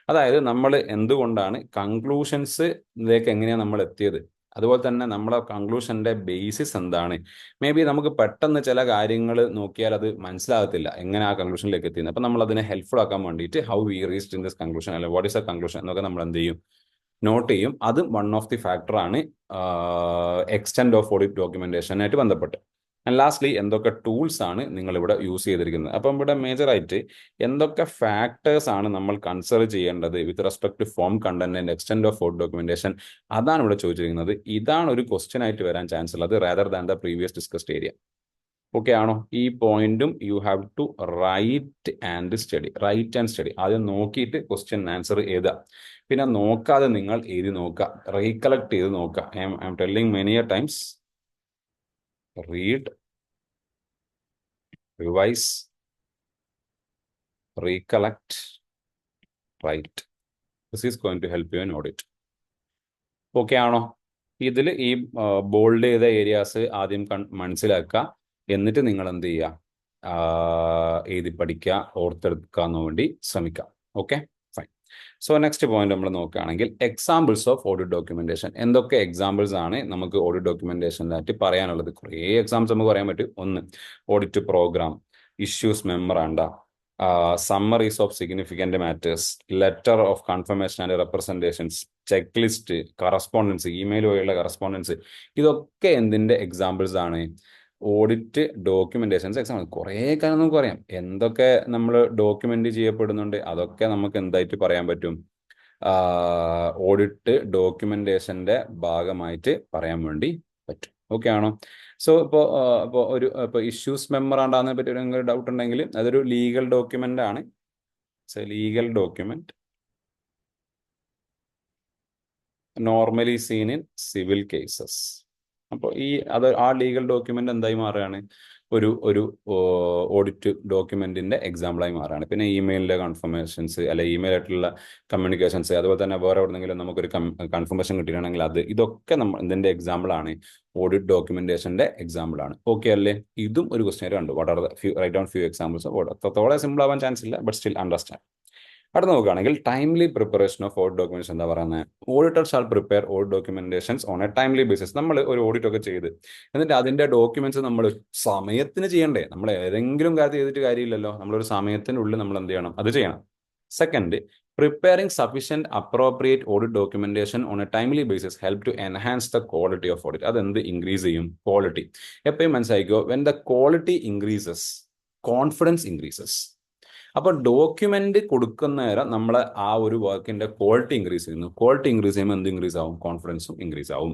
അതായത് നമ്മൾ എന്തുകൊണ്ടാണ് കൺക്ലൂഷൻസിലേക്ക് എങ്ങനെയാണ് നമ്മൾ എത്തിയത്, അതുപോലെ തന്നെ നമ്മളെ കൺക്ലൂഷന്റെ ബേസിസ് എന്താണ്. മേ ബി നമുക്ക് പെട്ടെന്ന് ചില കാര്യങ്ങൾ നോക്കിയാൽ അത് മനസ്സിലാകത്തില്ല എങ്ങനെ ആ കൺക്ലൂഷനിലേക്ക് എത്തിയത്. അപ്പം നമ്മൾ അതിനെ ഹെൽപ്ഫുൾ ആക്കാൻ വേണ്ടിയിട്ട് how we reached in this conclusion, അല്ലെങ്കിൽ വാട്ട് ഈസ് എ കൺക്ലൂഷൻ എന്നൊക്കെ നമ്മൾ എന്ത് ചെയ്യും, നോട്ട് ചെയ്യും. അതും വൺ ഓഫ് ദി ഫാക്ടർ ആണ് എക്സ്റ്റെന്റ് ഓഫ് ഓഡിറ്റ് ഡോക്യുമെന്റേഷനായിട്ട് ബന്ധപ്പെട്ട്. ആൻഡ് ലാസ്റ്റ്ലി എന്തൊക്കെ ടൂൾസ് ആണ് നിങ്ങൾ ഇവിടെ യൂസ് ചെയ്തിരിക്കുന്നത്. അപ്പം ഇവിടെ മേജറായിട്ട് എന്തൊക്കെ ഫാക്ടേഴ്സ് ആണ് നമ്മൾ കൺസിഡർ ചെയ്യേണ്ടത് with respect to form content and extent of audit documentation, അതാണ് ഇവിടെ ചോദിച്ചിരിക്കുന്നത്. ഇതാണ് ഒരു ക്വസ്റ്റ്യൻ ആയിട്ട് വരാൻ ചാൻസ് ഉള്ളത് rather than the previous discussed area. Okay ആണോ? ഈ പോയിന്റും you have to write and study. ആദ്യം നോക്കിയിട്ട് ക്വസ്റ്റ്യൻ ആൻസർ എഴുതുക. പിന്നെ നോക്കാതെ നിങ്ങൾ എഴുതി നോക്കുക, റീകളക്ട് ചെയ്ത് നോക്കുക. I M telling many A times, read, revise, recollect, write. This is going to help you in audit. Okay ആണോ? ഇതിൽ ഈ ബോൾഡ് ചെയ്ത ഏരിയാസ് ആദ്യം മനസ്സിലാക്കുക, എന്നിട്ട് നിങ്ങൾ എന്ത് ചെയ്യുക, എഴുതി പഠിക്കുക, ഓർത്തെടുക്കാൻ വേണ്ടി ശ്രമിക്കുക. Okay fine. So next point നമ്മൾ നോക്കുകയാണെങ്കിൽ എക്സാമ്പിൾസ് ഓഫ് ഓഡിറ്റ് ഡോക്യുമെന്റേഷൻ. എന്തൊക്കെ എക്സാമ്പിൾസ് ആണ് നമുക്ക് ഓഡിറ്റ് ഡോക്യുമെന്റേഷനിലായിട്ട് പറയാനുള്ളത്? കുറേ എക്സാമ്പിൾസ് നമുക്ക് പറയാൻ പറ്റും. ഒന്ന്, audit program, issues memoranda, summaries of significant matters, letter of confirmation and representations, check list, correspondence, email വഴിയുള്ള കറസ്പോണ്ടൻസ്. ഇതൊക്കെ എന്തിന്റെ എക്സാമ്പിൾസ് ആണ്? Audit documentations example. കുറേ കാര്യം നമുക്ക് പറയാം, എന്തൊക്കെ നമ്മൾ ഡോക്യുമെന്റ് ചെയ്യപ്പെടുന്നുണ്ട് അതൊക്കെ നമുക്ക് എന്തായിട്ട് പറയാൻ പറ്റും, ഓഡിറ്റ് ഡോക്യുമെന്റേഷന്റെ ഭാഗമായിട്ട് പറയാൻ വേണ്ടി പറ്റും. ഓക്കെ ആണോ? സോ ഇപ്പോൾ ഇഷ്യൂസ് മെമ്മറാണ്ടാതിനെ പറ്റി ഒരു ഡൗട്ട് ഉണ്ടെങ്കിൽ അതൊരു ലീഗൽ ഡോക്യുമെന്റ് ആണ്. Legal document normally scene in civil cases. അപ്പോൾ ആ ലീഗൽ ഡോക്യുമെന്റ് എന്തായി മാറുകയാണ്, ഒരു ഓഡിറ്റ് ഡോക്യുമെന്റിന്റെ എക്സാമ്പിളായി മാറുകയാണ്. പിന്നെ ഇമെയിലിലെ കൺഫർമേഷൻസ് അല്ലെ ഇമെയിൽ ആയിട്ടുള്ള കമ്മ്യൂണിക്കേഷൻസ്, അതുപോലെ തന്നെ വേറെ എവിടെന്നെങ്കിലും നമുക്കൊരു കൺഫർമേഷൻ കിട്ടിയിട്ടുണ്ടെങ്കിൽ അത്, ഇതൊക്കെ ഇതിന്റെ എക്സാമ്പിൾ ആണ്, ഓഡിറ്റ് ഡോക്യുമെന്റേഷന്റെ എക്സാമ്പിൾ ആണ്. ഓക്കെ അല്ലേ? ഇതും ഒരു ക്വസ്റ്റ്യൻ കണ്ടു. What are the few, write down few examples. അത്രത്തോളം സിമ്പിൾ ആവാൻ ചാൻസ് ഇല്ല, ബട്ട് സ്റ്റിൽ അണ്ടർസ്റ്റാൻഡ്. അടുത്ത് നോക്കുകയാണെങ്കിൽ timely preparation of audit documents എന്താ പറയുന്നത്? Auditor shall prepare audit documentations on a timely basis. നമ്മൾ ഒരു ഓഡിറ്റ് ഒക്കെ ചെയ്ത് എന്നിട്ട് അതിന്റെ ഡോക്യുമെന്റ്സ് നമ്മൾ സമയത്തിന് ചെയ്യണ്ടേ? നമ്മൾ ഏതെങ്കിലും കാര്യത്തിൽ ചെയ്തിട്ട് കാര്യമില്ലല്ലോ. നമ്മളൊരു സമയത്തിനുള്ളിൽ നമ്മൾ എന്ത് ചെയ്യണം? അത് ചെയ്യണം. Second, preparing sufficient appropriate audit documentation on a timely basis help to enhance the quality of audit. അതെന്ത് ഇൻക്രീസ് ചെയ്യും? ക്വാളിറ്റി. എപ്പോഴും മനസ്സിലാക്കിക്കോ, when the quality increases confidence increases. അപ്പൊ ഡോക്യുമെന്റ് കൊടുക്കുന്ന നേരം നമ്മൾ ആ ഒരു വർക്കിന്റെ ക്വാളിറ്റി ഇൻക്രീസ് ചെയ്യുന്നു. ക്വാളിറ്റി ഇൻക്രീസ് ചെയ്യുമ്പോൾ എന്ത് ഇൻക്രീസ് ആവും? കോൺഫിഡൻസും ഇൻക്രീസ് ആവും.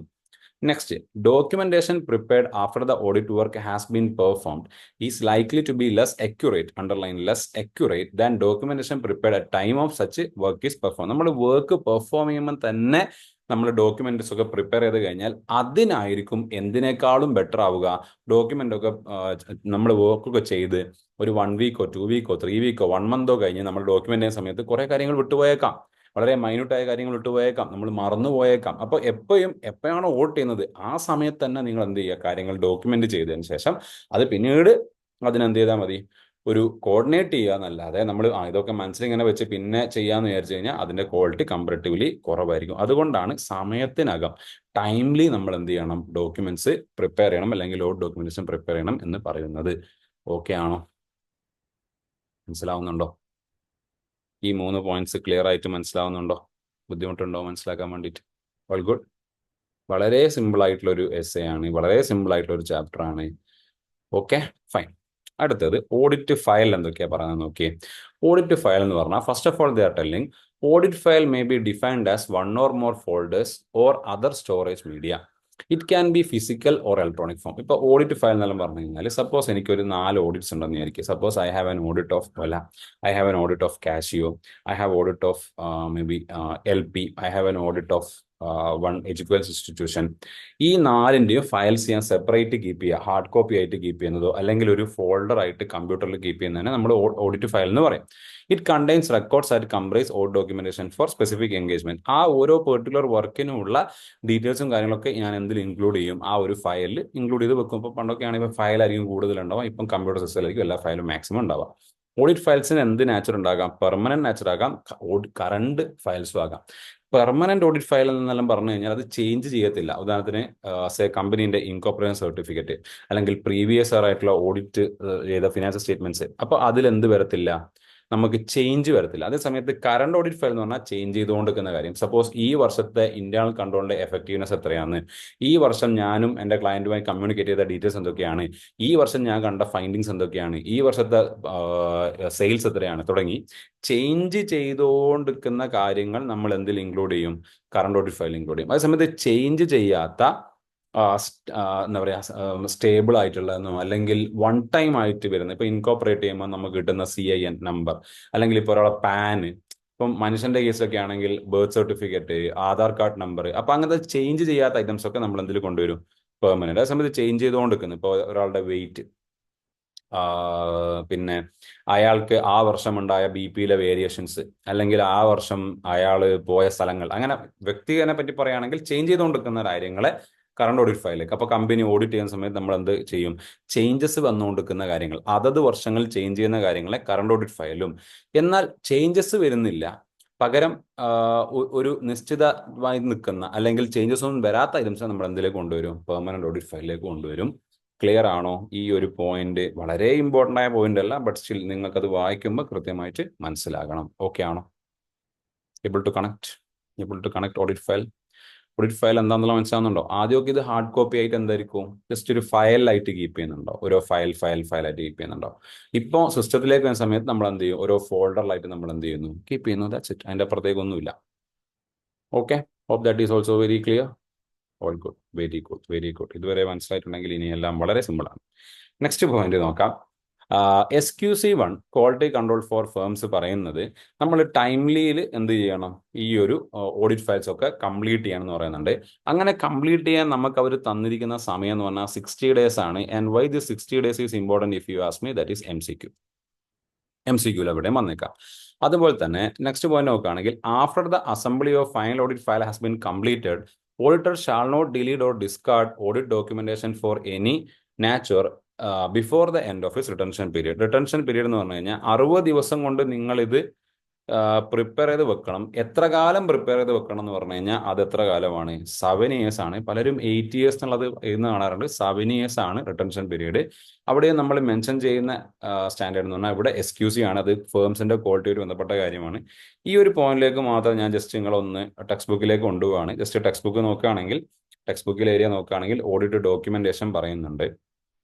Next, documentation prepared after the audit work has been performed is likely to be less accurate, underline less accurate than documentation prepared at time of such work is perform. നമ്മൾ work perform ചെയ്യുമ്പോൾ തന്നെ നമ്മൾ documents ഒക്കെ prepare ചെയ്ത് കഴിഞ്ഞാൽ അതിനായിരിക്കും എന്തിനേക്കാളും better ആവുക. Document ഒക്കെ നമ്മൾ വർക്കൊക്കെ ചെയ്ത് ഒരു 1 വീക്കോ 2 വീക്കോ 3 വീക്കോ 1 മന്തോ കഴിഞ്ഞ് നമ്മൾ ഡോക്യുമെന്റ് ചെയ്യുന്ന സമയത്ത് കുറെ കാര്യങ്ങൾ വിട്ടുപോയേക്കാം. വളരെ മൈന്യൂട്ടായ കാര്യങ്ങൾ വിട്ടുപോയേക്കാം, നമ്മൾ മറന്നു പോയേക്കാം. അപ്പോൾ എപ്പോഴാണോ വോട്ട് ചെയ്യുന്നത് ആ സമയത്ത് തന്നെ നിങ്ങൾ എന്ത് ചെയ്യുക? കാര്യങ്ങൾ ഡോക്യുമെന്റ് ചെയ്തതിന് ശേഷം അത് പിന്നീട് അതിനെന്ത് ചെയ്താൽ മതി? ഒരു കോർഡിനേറ്റ് ചെയ്യുക എന്നല്ലാതെ നമ്മൾ ഇതൊക്കെ മനസ്സിലിങ്ങനെ വെച്ച് പിന്നെ ചെയ്യാന്ന് വിചാരിച്ചു കഴിഞ്ഞാൽ അതിന്റെ ക്വാളിറ്റി കമ്പാരിറ്റീവ്ലി കുറവായിരിക്കും. അതുകൊണ്ടാണ് സമയത്തിനകം ടൈംലി നമ്മൾ എന്ത് ചെയ്യണം? ഡോക്യുമെന്റ്സ് പ്രിപ്പയർ ചെയ്യണം, അല്ലെങ്കിൽ ഓഡിറ്റ് ഡോക്യുമെന്റേഷൻ പ്രിപ്പയർ ചെയ്യണം എന്ന് പറയുന്നത്. ഓക്കെ ആണോ? മനസ്സിലാവുന്നുണ്ടോ? ഈ 3 പോയിന്റ്സ് ക്ലിയർ ആയിട്ട് മനസ്സിലാവുന്നുണ്ടോ? ബുദ്ധിമുട്ടുണ്ടോ മനസ്സിലാക്കാൻ വേണ്ടിയിട്ട്? All good. വളരെ സിമ്പിൾ ആയിട്ടുള്ള ഒരു എസ്സേ ആണ്, വളരെ സിമ്പിൾ ആയിട്ടുള്ള ഒരു ചാപ്റ്റർ ആണ്. Okay, fine. അടുത്തത് ഓഡിറ്റ് ഫയൽ എന്തൊക്കെയാ പറയുന്നത് നോക്കിയേ. ഓഡിറ്റ് ഫയൽ എന്ന് പറഞ്ഞാൽ first of all they are telling audit file may be defined as 1 or more folders or other storage media. It can be physical or electronic form. ഇപ്പോൾ audit file എന്നെല്ലാം പറഞ്ഞു കഴിഞ്ഞാൽ suppose എനിക്കൊരു 4 audits ഉണ്ടെന്ന് വിചാരിക്കും. Suppose I have an audit of Ola, I have an audit of Casio, I have audit of may be LP, I have an audit of one education institution. ഈ 4ന്റെയും files ഞാൻ separate keep ചെയ്യുക, hard copy ആയിട്ട് keep ചെയ്യുന്നതോ അല്ലെങ്കിൽ ഒരു folder ആയിട്ട് കമ്പ്യൂട്ടറിൽ keep ചെയ്യുന്നതിനെ നമ്മൾ ഓഡിറ്റ് ഫയൽ എന്ന് പറയും. It contains records at comprise audit documentation four specific engagement. ആ ഓരോ പെർട്ടിക്കുലർ വർക്കിനുള്ള ഡീറ്റെയിൽസും കാര്യങ്ങളൊക്കെ ഞാൻ എന്തിൽ ഇൻക്ലൂഡ് ചെയ്യും? ആ ഒരു ഫയലിൽ ഇൻക്ലൂഡ് ചെയ്ത് വെക്കും. ഇപ്പോൾ പണ്ടൊക്കെ ആണെങ്കിൽ ഫയൽ ആയിരിക്കും കൂടുതലുണ്ടാവും, ഇപ്പം കമ്പ്യൂട്ടർ സിസ്റ്റത്തിലായിരിക്കും എല്ലാ ഫയലും മാക്സിമം ഉണ്ടാവാം. ഓഡിറ്റ് ഫയൽസിന് എന്ത് നാച്ചർ ഉണ്ടാകാം? പെർമനന്റ് നാച്ചർ ആകാം, കറണ്ട് ഫയൽസും ആകാം. പെർമനന്റ് ഓഡിറ്റ് ഫയൽ എന്നെല്ലാം പറഞ്ഞു കഴിഞ്ഞാൽ അത് ചേഞ്ച് ചെയ്യത്തില്ല. ഉദാഹരണത്തിന് കമ്പനീന്റെ ഇൻകോർപ്പറേഷൻ സർട്ടിഫിക്കറ്റ് അല്ലെങ്കിൽ പ്രീവിയസ് ആയിട്ടുള്ള ഓഡിറ്റ് ചെയ്ത ഫിനാൻഷ്യൽ സ്റ്റേറ്റ്മെന്റ്സ്, അപ്പൊ അതിൽ എന്ത് വരത്തില്ല? നമുക്ക് ചേഞ്ച് വരത്തില്ല. അതേ സമയത്ത് കറണ്ട് ഓഡിറ്റ് ഫയൽ എന്ന് പറഞ്ഞാൽ ചേഞ്ച് ചെയ്തുകൊണ്ടിരിക്കുന്ന കാര്യം. സപ്പോസ് ഈ വർഷത്തെ ഇന്റേണൽ കൺട്രോളിന്റെ എഫക്റ്റീവ്നെസ് എത്രയാണ്, ഈ വർഷം ഞാനും എൻ്റെ ക്ലയന്റുമായി കമ്മ്യൂണിക്കേറ്റ് ചെയ്ത ഡീറ്റെയിൽസ് എന്തൊക്കെയാണ്, ഈ വർഷം ഞാൻ കണ്ട ഫൈൻഡിങ്സ് എന്തൊക്കെയാണ്, ഈ വർഷത്തെ സെയിൽസ് എത്രയാണ്, തുടങ്ങി ചേഞ്ച് ചെയ്തുകൊണ്ടിരിക്കുന്ന കാര്യങ്ങൾ നമ്മൾ എന്തിൽ ഇൻക്ലൂഡ് ചെയ്യും? കറണ്ട് ഓഡിറ്റ് ഫയൽ ഇൻക്ലൂഡ് ചെയ്യും. അതേസമയത്ത് ചേഞ്ച് ചെയ്യാത്ത എന്താ പറയുക, സ്റ്റേബിൾ ആയിട്ടുള്ളതെന്നോ അല്ലെങ്കിൽ വൺ ടൈം ആയിട്ട് വരുന്നത്, ഇപ്പൊ ഇൻകോപ്പറേറ്റ് ചെയ്യുമ്പോൾ നമുക്ക് കിട്ടുന്ന CIN നമ്പർ, അല്ലെങ്കിൽ ഇപ്പോൾ ഒരാളെ പാന്, ഇപ്പം മനുഷ്യന്റെ കേസിലൊക്കെ ആണെങ്കിൽ birth certificate, Aadhaar card number, അപ്പൊ അങ്ങനത്തെ ചേഞ്ച് ചെയ്യാത്ത ഐറ്റംസ് ഒക്കെ നമ്മൾ എന്തിൽ കൊണ്ടുവരും? പെർമനന്റ്. അതേസമയത്ത് ചേഞ്ച് ചെയ്തുകൊണ്ടിരിക്കുന്നു, ഇപ്പോൾ ഒരാളുടെ വെയിറ്റ്, പിന്നെ അയാൾക്ക് ആ വർഷം ഉണ്ടായ BP വേരിയേഷൻസ്, അല്ലെങ്കിൽ ആ വർഷം അയാൾ പോയ സ്ഥലങ്ങൾ, അങ്ങനെ വ്യക്തിനെ പറ്റി പറയുകയാണെങ്കിൽ ചേഞ്ച് ചെയ്തുകൊണ്ടിരിക്കുന്ന കാര്യങ്ങളെ കറണ്ട് ഓഡിറ്റ് ഫയലിലേക്ക്. അപ്പോൾ കമ്പനി ഓഡിറ്റ് ചെയ്യുന്ന സമയത്ത് നമ്മൾ എന്ത് ചെയ്യും? ചേഞ്ചസ് വന്നുകൊണ്ടിരിക്കുന്ന കാര്യങ്ങൾ, അതത് വർഷങ്ങളിൽ ചേഞ്ച് ചെയ്യുന്ന കാര്യങ്ങളെ കറണ്ട് ഓഡിറ്റ് ഫയലും. എന്നാൽ ചേഞ്ചസ് വരുന്നില്ല, പകരം ഒരു നിശ്ചിതമായി നിൽക്കുന്ന അല്ലെങ്കിൽ ചേഞ്ചസ് ഒന്നും വരാത്ത ഐറ്റംസ് നമ്മൾ എന്തിലേക്ക് കൊണ്ടുവരും? പെർമനന്റ് ഓഡിറ്റ് ഫയലിലേക്ക് കൊണ്ടുവരും. ക്ലിയർ ആണോ? ഈ ഒരു പോയിന്റ് വളരെ ഇമ്പോർട്ടൻ്റ് ആയ പോയിന്റ് അല്ല, ബട്ട് സ്റ്റിൽ നിങ്ങൾക്ക് അത് വായിക്കുമ്പോൾ കൃത്യമായിട്ട് മനസ്സിലാകണം. ഓക്കെ ആണോ? Able to connect audit file. Audit file എന്താണെന്നുള്ള മനസ്സിലാവുന്നുണ്ടോ? ആദ്യമൊക്കെ ഇത് ഹാർഡ് കോപ്പി ആയിട്ട് എന്തായിരിക്കും? ജസ്റ്റ് ഒരു ഫയലായിട്ട് കീപ്പ് ചെയ്യുന്നുണ്ടോ? ഓരോ ഫയലായിട്ട് കീപ്പ് ചെയ്യുന്നുണ്ടോ? ഇപ്പോൾ സിസ്റ്റത്തിലേക്ക് വരുന്ന സമയത്ത് നമ്മൾ എന്ത് ചെയ്യും? ഓരോ ഫോൾഡറിലായിട്ട് നമ്മൾ എന്ത് ചെയ്യുന്നു? കീപ്പ് ചെയ്യുന്നു. That's it. അതിന്റെ അപ്പുറത്തേക്ക് ഒന്നുമില്ല. Okay, hope that is also very clear. All good, very good, very good. ഇതുവരെ മനസ്സിലായിട്ടുണ്ടെങ്കിൽ ഇനിയെല്ലാം വളരെ സിമ്പിളാണ്. നെക്സ്റ്റ് പോയിന്റ് നോക്കാം. SQC1 quality control four firms പറയുന്നത് നമ്മൾ ടൈംലിയിൽ എന്ത് ചെയ്യണം, ഈ ഒരു ഓഡിറ്റ് ഫയൽസ് ഒക്കെ കംപ്ലീറ്റ് ചെയ്യണം എന്ന് പറയുന്നുണ്ട്. അങ്ങനെ കംപ്ലീറ്റ് ചെയ്യാൻ നമുക്ക് അവർ തന്നിരിക്കുന്ന സമയം എന്ന് പറഞ്ഞാൽ 60 days ആണ്. And why this 60 days is important if you ask me, that is MCQ എവിടെയും വന്നേക്കാം. അതുപോലെ തന്നെ നെക്സ്റ്റ് പോയിന്റ് നോക്കുകയാണെങ്കിൽ, after the assembly of final audit file has been completed, auditor shall not delete or discard audit documentation for any nature before the end of his retention period. Retention period എന്ന് പറഞ്ഞു കഴിഞ്ഞാൽ 60 ദിവസം കൊണ്ട് നിങ്ങൾ ഇത് prepare ചെയ്ത് വെക്കണം. എത്ര കാലം പ്രിപ്പയർ ചെയ്ത് വെക്കണം എന്ന് പറഞ്ഞു കഴിഞ്ഞാൽ അത് എത്ര കാലമാണ്? 7 years ആണ്. പലരും 8 years എന്നുള്ളത് എഴുതുന്ന കാണാറുണ്ട്. 7 years ആണ് റിട്ടൻഷൻ പീരീഡ്. അവിടെ നമ്മൾ മെൻഷൻ ചെയ്യുന്ന സ്റ്റാൻഡേർഡ് എന്ന് പറഞ്ഞാൽ ഇവിടെ SQC ആണ്. അത് ഫേംസിന്റെ ക്വാളിറ്റിയായിട്ട് ബന്ധപ്പെട്ട കാര്യമാണ്. ഈ ഒരു പോയിന്റിലേക്ക് മാത്രം ഞാൻ ജസ്റ്റ് നിങ്ങളൊന്ന് ടെക്സ്റ്റ് ബുക്കിലേക്ക് കൊണ്ടുപോവാണ്. ജസ്റ്റ് ടെക്സ്റ്റ് ബുക്ക് നോക്കുകയാണെങ്കിൽ, ടെക്സ്റ്റ് ബുക്കിൽ ഏരിയ നോക്കുകയാണെങ്കിൽ ഓഡിറ്റ് ഡോക്യുമെന്റേഷൻ പറയുന്നുണ്ട്.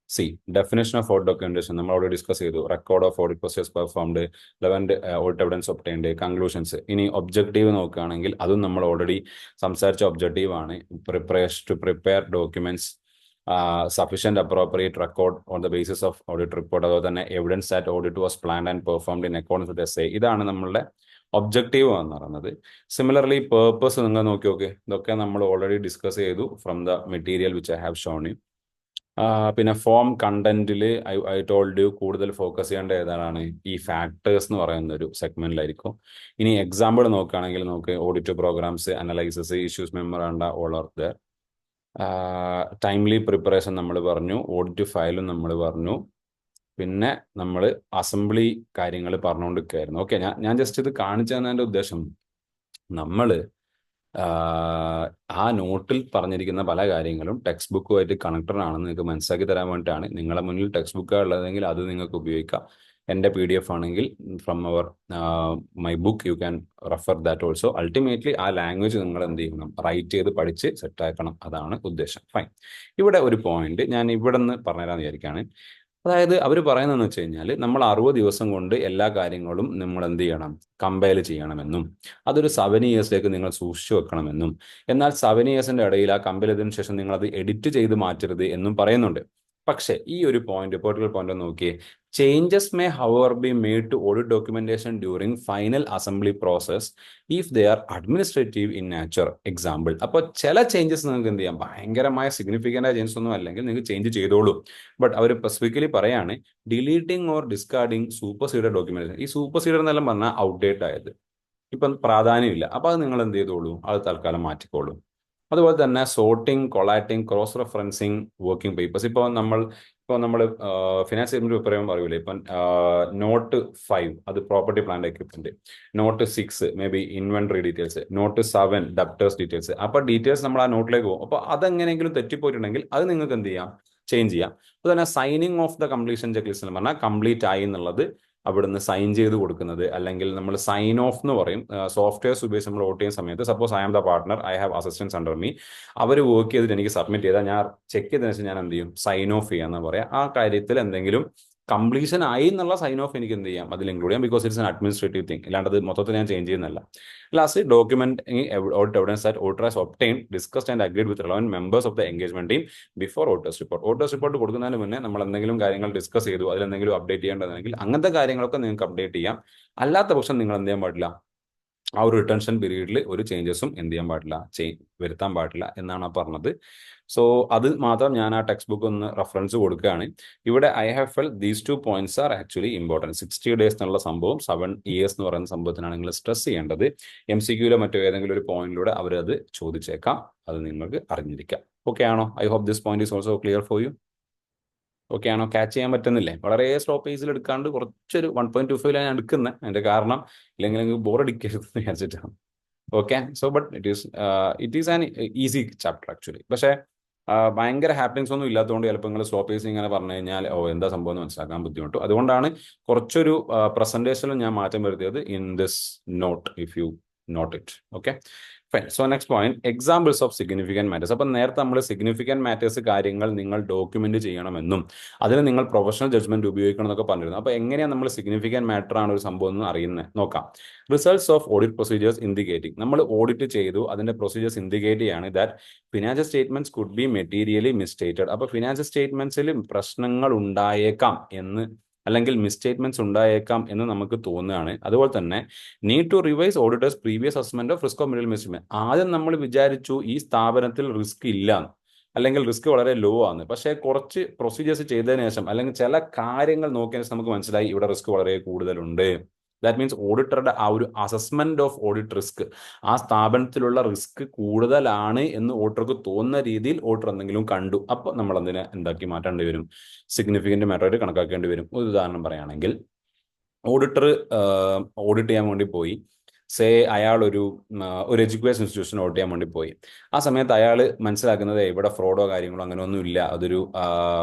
ഡെഫിനേഷൻ ഓഫ് ഓഡിറ്റ് ഡോക്യുമെന്റേഷൻ നമ്മൾ അവിടെ ഡിസ്കസ് ചെയ്തു. Record of audit procedures performed, relevant audit evidence obtained, conclusions. ഇനി ഒബ്ജക്റ്റീവ് നോക്കുകയാണെങ്കിൽ അതും നമ്മൾ ഓൾറെഡി സംസാരിച്ച ഒബ്ജക്റ്റീവ് ആണ്. To prepare documents sufficient appropriate record on the basis of audit report. അതുപോലെ തന്നെ evidence that audit was planned and performed in accordance with SA. ഇതാണ് നമ്മളുടെ ഒബ്ജക്റ്റീവ് എന്ന് പറയുന്നത്. സിമിലർലി പേർപ്പസ് നിങ്ങൾ നോക്കി നോക്ക്. ഇതൊക്കെ നമ്മൾ ഓൾറെഡി ഡിസ്കസ് ചെയ്തു from the material which I have shown you. പിന്നെ ഫോം കണ്ടന്റിൽ ഐ ടോൾഡ് യു കൂടുതൽ ഫോക്കസ് ചെയ്യേണ്ട ഏതാണ്? ഈ ഫാക്ടേഴ്സ് എന്ന് പറയുന്ന ഒരു സെഗ്മെന്റിലായിരിക്കും. ഇനി എക്സാമ്പിൾ നോക്കുകയാണെങ്കിൽ നമുക്ക് audit programs, analysis, issues memoranda, all are there. Timely preparation നമ്മൾ പറഞ്ഞു, ഓഡിറ്റ് ഫയലും നമ്മൾ പറഞ്ഞു, പിന്നെ നമ്മൾ അസംബ്ലി കാര്യങ്ങൾ പറഞ്ഞുകൊണ്ടിരിക്കുകയായിരുന്നു. ഓക്കെ, ഞാൻ ജസ്റ്റ് ഇത് കാണിച്ചു തന്നതിൻ്റെ ഉദ്ദേശം നമ്മൾ ആ നോട്ടിൽ പറഞ്ഞിരിക്കുന്ന പല കാര്യങ്ങളും ടെക്സ്റ്റ് ബുക്കുമായിട്ട് കണക്റ്റഡ് ആണെന്ന് നിങ്ങൾക്ക് മനസ്സിലാക്കി തരാൻ വേണ്ടിയിട്ടാണ്. നിങ്ങളുടെ മുന്നിൽ ടെക്സ്റ്റ് ബുക്ക് ഉള്ളതെങ്കിൽ അത് നിങ്ങൾക്ക് ഉപയോഗിക്കാം. എൻ്റെ PDF ആണെങ്കിൽ from my book you can refer that also. Ultimately ആ ലാംഗ്വേജ് നിങ്ങൾ എന്ത് ചെയ്യണം? റൈറ്റ് ചെയ്ത് പഠിച്ച് സെറ്റാക്കണം. അതാണ് ഉദ്ദേശം. ഫൈൻ. ഇവിടെ ഒരു പോയിന്റ് ഞാൻ ഇവിടെ നിന്ന് പറഞ്ഞുതരാമെന്ന് വിചാരിക്കുകയാണ്. അതായത് അവർ പറയുന്നതെന്ന് വെച്ച് കഴിഞ്ഞാൽ നമ്മൾ 60 ദിവസം കൊണ്ട് എല്ലാ കാര്യങ്ങളും നമ്മൾ എന്ത് ചെയ്യണം? കമ്പയൽ ചെയ്യണമെന്നും അതൊരു 7 yearsലേക്ക് നിങ്ങൾ സൂക്ഷിച്ചു വെക്കണമെന്നും, എന്നാൽ 7 yearsന്റെ ഇടയിൽ ആ കമ്പയൽ ചെയ്തതിനു ശേഷം നിങ്ങൾ അത് എഡിറ്റ് ചെയ്ത് മാറ്റരുത് എന്നും പറയുന്നുണ്ട്. പക്ഷേ ഈ ഒരു പോയിന്റ്, പെർട്ടിക്കുലർ പോയിന്റ് നോക്കിയേ. Changes may however be made to audit documentation during final assembly process if they are administrative in nature. Example, അപ്പോൾ ചില ചേഞ്ചസ് നിങ്ങൾക്ക് എന്ത് ചെയ്യാം? ഭയങ്കരമായ സിഗ്നിഫിക്കൻ്റ് ആയ ചേഞ്ചസ് ഒന്നും അല്ലെങ്കിൽ നിങ്ങൾക്ക് ചേഞ്ച് ചെയ്തോളൂ. ബട്ട് അവർ സ്പെസിഫിക്കലി പറയാണ് ഡിലീറ്റിംഗ് ഓർ ഡിസ്കാർഡിംഗ് സൂപ്പർസീഡർ ഡോക്യുമെന്റേഷൻ. ഈ സൂപ്പർസീഡർ എന്നെല്ലാം പറഞ്ഞാൽ ഔട്ട്ഡേറ്റ് ആയത്, ഇപ്പം പ്രാധാന്യമില്ല. അപ്പോൾ അത് നിങ്ങൾ എന്ത് ചെയ്തോളൂ? അത് തൽക്കാലം മാറ്റിക്കോളൂ. അതുപോലെ തന്നെ sorting, collating, cross referencing working papers. ഇപ്പോൾ നമ്മൾ ഫിനാൻസ് സ്റ്റേറ്റ്മെന്റ് പ്രിപ്പയർ ചെയ്യുമ്പോൾ പറയൂലേ, ഇപ്പം നോട്ട് 5 അത് property plant equipment, note 6 may be inventory details, note 7 debtors details. അപ്പോൾ ഡീറ്റെയിൽസ് നമ്മൾ ആ നോട്ടിലേക്ക് പോകും. അപ്പോൾ അതെങ്ങനെയെങ്കിലും തെറ്റിപ്പോയിട്ടുണ്ടെങ്കിൽ അത് നിങ്ങൾക്ക് എന്ത് ചെയ്യാം? ചേഞ്ച് ചെയ്യാം. അതുപോലെ തന്നെ signing off the completion check list എന്ന് പറഞ്ഞാൽ കംപ്ലീറ്റ് ആയി എന്നുള്ളത് അവിടുന്ന് സൈൻ ചെയ്ത് കൊടുക്കുന്നത്, അല്ലെങ്കിൽ നമ്മൾ സൈൻ ഓഫ് എന്ന് പറയും. സോഫ്റ്റ്വെയർസ് ഉപയോഗിച്ച് നമ്മൾ വോട്ട് ചെയ്യുന്ന സമയത്ത് suppose I am the partner, I have assistance under me, അവർ വർക്ക് ചെയ്തിട്ട് എനിക്ക് സബ്മിറ്റ് ചെയ്താൽ ഞാൻ ചെക്ക് ചെയ്തതിനു ശേഷം ഞാൻ എന്ത് ചെയ്യും? സൈൻ ഓഫ് ചെയ്യാന്ന് പറയാം. ആ കാര്യത്തിൽ എന്തെങ്കിലും കംപ്ലീഷൻ ആയി എന്നുള്ള സൈൻ ഓഫ് എനിക്ക് എന്ത് ചെയ്യാം? അതിൽ ഇൻക്ലൂഡ് ചെയ്യാം. Because it's an administrative thing. അല്ലാണ്ട് അത് മൊത്തത്തിൽ ഞാൻ ചേഞ്ച് ചെയ്യുന്നല്ല. Last document audit evidence that auditor has obtained, discussed and agreed with relevant members of the engagement team before auditor's report. Auditor's report കൊടുക്കുന്നതിന് മുന്നേ നമ്മൾ എന്തെങ്കിലും കാര്യങ്ങൾ ഡിസ്കസ് ചെയ്തു, അതിലെന്തെങ്കിലും അപ്ഡേറ്റ് ചെയ്യേണ്ടതെങ്കിൽ അങ്ങനത്തെ കാര്യങ്ങളൊക്കെ നിങ്ങൾക്ക് അപ്ഡേറ്റ് ചെയ്യാം. അല്ലാത്ത പക്ഷം നിങ്ങൾ എന്ത് ചെയ്യാൻ പാടില്ല? ആ ഒരു റിട്ടൻഷൻ പീരീഡിൽ ഒരു ചേഞ്ചസും എന്ത് ചെയ്യാൻ പാടില്ല? വരുത്താൻ പാടില്ല എന്നാണ് പറഞ്ഞത്. സോ അത് മാത്രം ഞാൻ ആ ടെക്സ്റ്റ് ബുക്ക് ഒന്ന് റെഫറൻസ് കൊടുക്കുകയാണ്. ഇവിടെ I have felt these 2 points are actually important. 60 days എന്നുള്ള സംഭവം 7 years എന്ന് പറയുന്ന സംഭവത്തിനാണ് നിങ്ങൾ സ്ട്രെസ് ചെയ്യേണ്ടത്. MCQയിലോ മറ്റോ ഏതെങ്കിലും ഒരു പോയിന്റിലൂടെ അവരത് ചോദിച്ചേക്കാം. അത് നിങ്ങൾക്ക് അറിഞ്ഞിരിക്കാം. ഓക്കെ ആണോ? I hope this point is also clear for you. Okay ആണോ? ക്യാച്ച് ചെയ്യാൻ പറ്റുന്നില്ലേ? വളരെ സ്ലോ പേസിൽ എടുക്കാണ്ട് കുറച്ചൊരു 1.25 ഞാൻ എടുക്കുന്നത്. അതിന്റെ കാരണം ഇല്ലെങ്കിൽ നിങ്ങൾക്ക് ബോറടിക്കരുത് എന്ന് വിചാരിച്ചിട്ടാണ്. Okay, so but it is an easy chapter actually. പക്ഷേ ഭയങ്കര ഹാപ്പനിങ്സ് ഒന്നും ഇല്ലാത്തതുകൊണ്ട് ചിലപ്പോൾ നിങ്ങൾ സ്ലോ പേസ് ഇങ്ങനെ പറഞ്ഞു കഴിഞ്ഞാൽ എന്താ സംഭവം എന്ന് മനസ്സിലാക്കാൻ ബുദ്ധിമുട്ടും. അതുകൊണ്ടാണ് കുറച്ചൊരു പ്രസന്റേഷനിൽ ഞാൻ മാറ്റം വരുത്തിയത് in this note, if you note it. Okay fine. So next point, examples of significant matters. അപ്പം നേരത്തെ നമ്മൾ സിഗ്നിഫിക്കൻറ്റ് മാറ്റേഴ്സ് കാര്യങ്ങൾ നിങ്ങൾ ഡോക്യുമെന്റ് ചെയ്യണമെന്നും അതിന് നിങ്ങൾ പ്രൊഫഷണൽ ജഡ്ജ്മെന്റ് ഉപയോഗിക്കണം എന്നൊക്കെ പറഞ്ഞിരുന്നു. അപ്പോൾ എങ്ങനെയാണ് നമ്മൾ സിഗ്നിഫിക്കൻറ്റ് മാറ്റർ ആണ് ഒരു സംഭവം എന്ന് അറിയുന്നത് നോക്കാം. Results of audit procedures indicating. നമ്മൾ ഓഡിറ്റ് ചെയ്തു, അതിന്റെ പ്രൊസീജിയേഴ്സ് ഇൻഡിക്കേറ്റ് ചെയ്യാണ് that financial statements could be materially misstated. അപ്പോൾ ഫിനാൻഷ്യൽ സ്റ്റേറ്റ്മെന്റ്സിൽ പ്രശ്നങ്ങൾ ഉണ്ടായേക്കാം എന്ന് അല്ലെങ്കിൽ മിസ്റ്റേറ്റ്മെന്റ്സ് ഉണ്ടായേക്കാം എന്ന് നമുക്ക് തോന്നുകയാണ്. അതുപോലെ തന്നെ need to revise auditor's previous assessment of risk of middle misstatement. ആദ്യം നമ്മൾ വിചാരിച്ചു ഈ സ്ഥാപനത്തിൽ റിസ്ക് ഇല്ല, അല്ലെങ്കിൽ റിസ്ക് വളരെ ലോ ആണ്. പക്ഷേ കുറച്ച് പ്രൊസീജിയേഴ്സ് ചെയ്തതിനു ശേഷം അല്ലെങ്കിൽ ചില കാര്യങ്ങൾ നോക്കിയതിനു ശേഷം നമുക്ക് മനസ്സിലായി ഇവിടെ റിസ്ക് വളരെ കൂടുതലുണ്ട്. ദാറ്റ് മീൻസ് ഓഡിറ്ററുടെ ആ ഒരു അസസ്മെന്റ് ഓഫ് ഓഡിറ്റ് റിസ്ക്, ആ സ്ഥാപനത്തിലുള്ള റിസ്ക് കൂടുതലാണ് എന്ന് ഓഡിറ്റർക്ക് തോന്നുന്ന രീതിയിൽ ഓഡിറ്റർ എന്തെങ്കിലും കണ്ടു. അപ്പോൾ നമ്മൾ അതിനെ എന്താക്കി മാറ്റേണ്ടി വരും, സിഗ്നിഫിക്കന്റ് മാറ്റർ ആയിട്ട് കണക്കാക്കേണ്ടി വരും. ഒരു ഉദാഹരണം പറയുകയാണെങ്കിൽ, ഓഡിറ്റർ ഓഡിറ്റ് ചെയ്യാൻ വേണ്ടി പോയി. സേ അയാൾ ഒരു എഡ്യൂക്കേഷൻ ഇൻസ്റ്റിറ്റ്യൂഷൻ ഓഡിറ്റ് ചെയ്യാൻ വേണ്ടി പോയി. ആ സമയത്ത് അയാൾ മനസ്സിലാക്കുന്നത് ഇവിടെ ഫ്രോഡോ കാര്യങ്ങളോ അങ്ങനെ ഒന്നും ഇല്ല, അതൊരു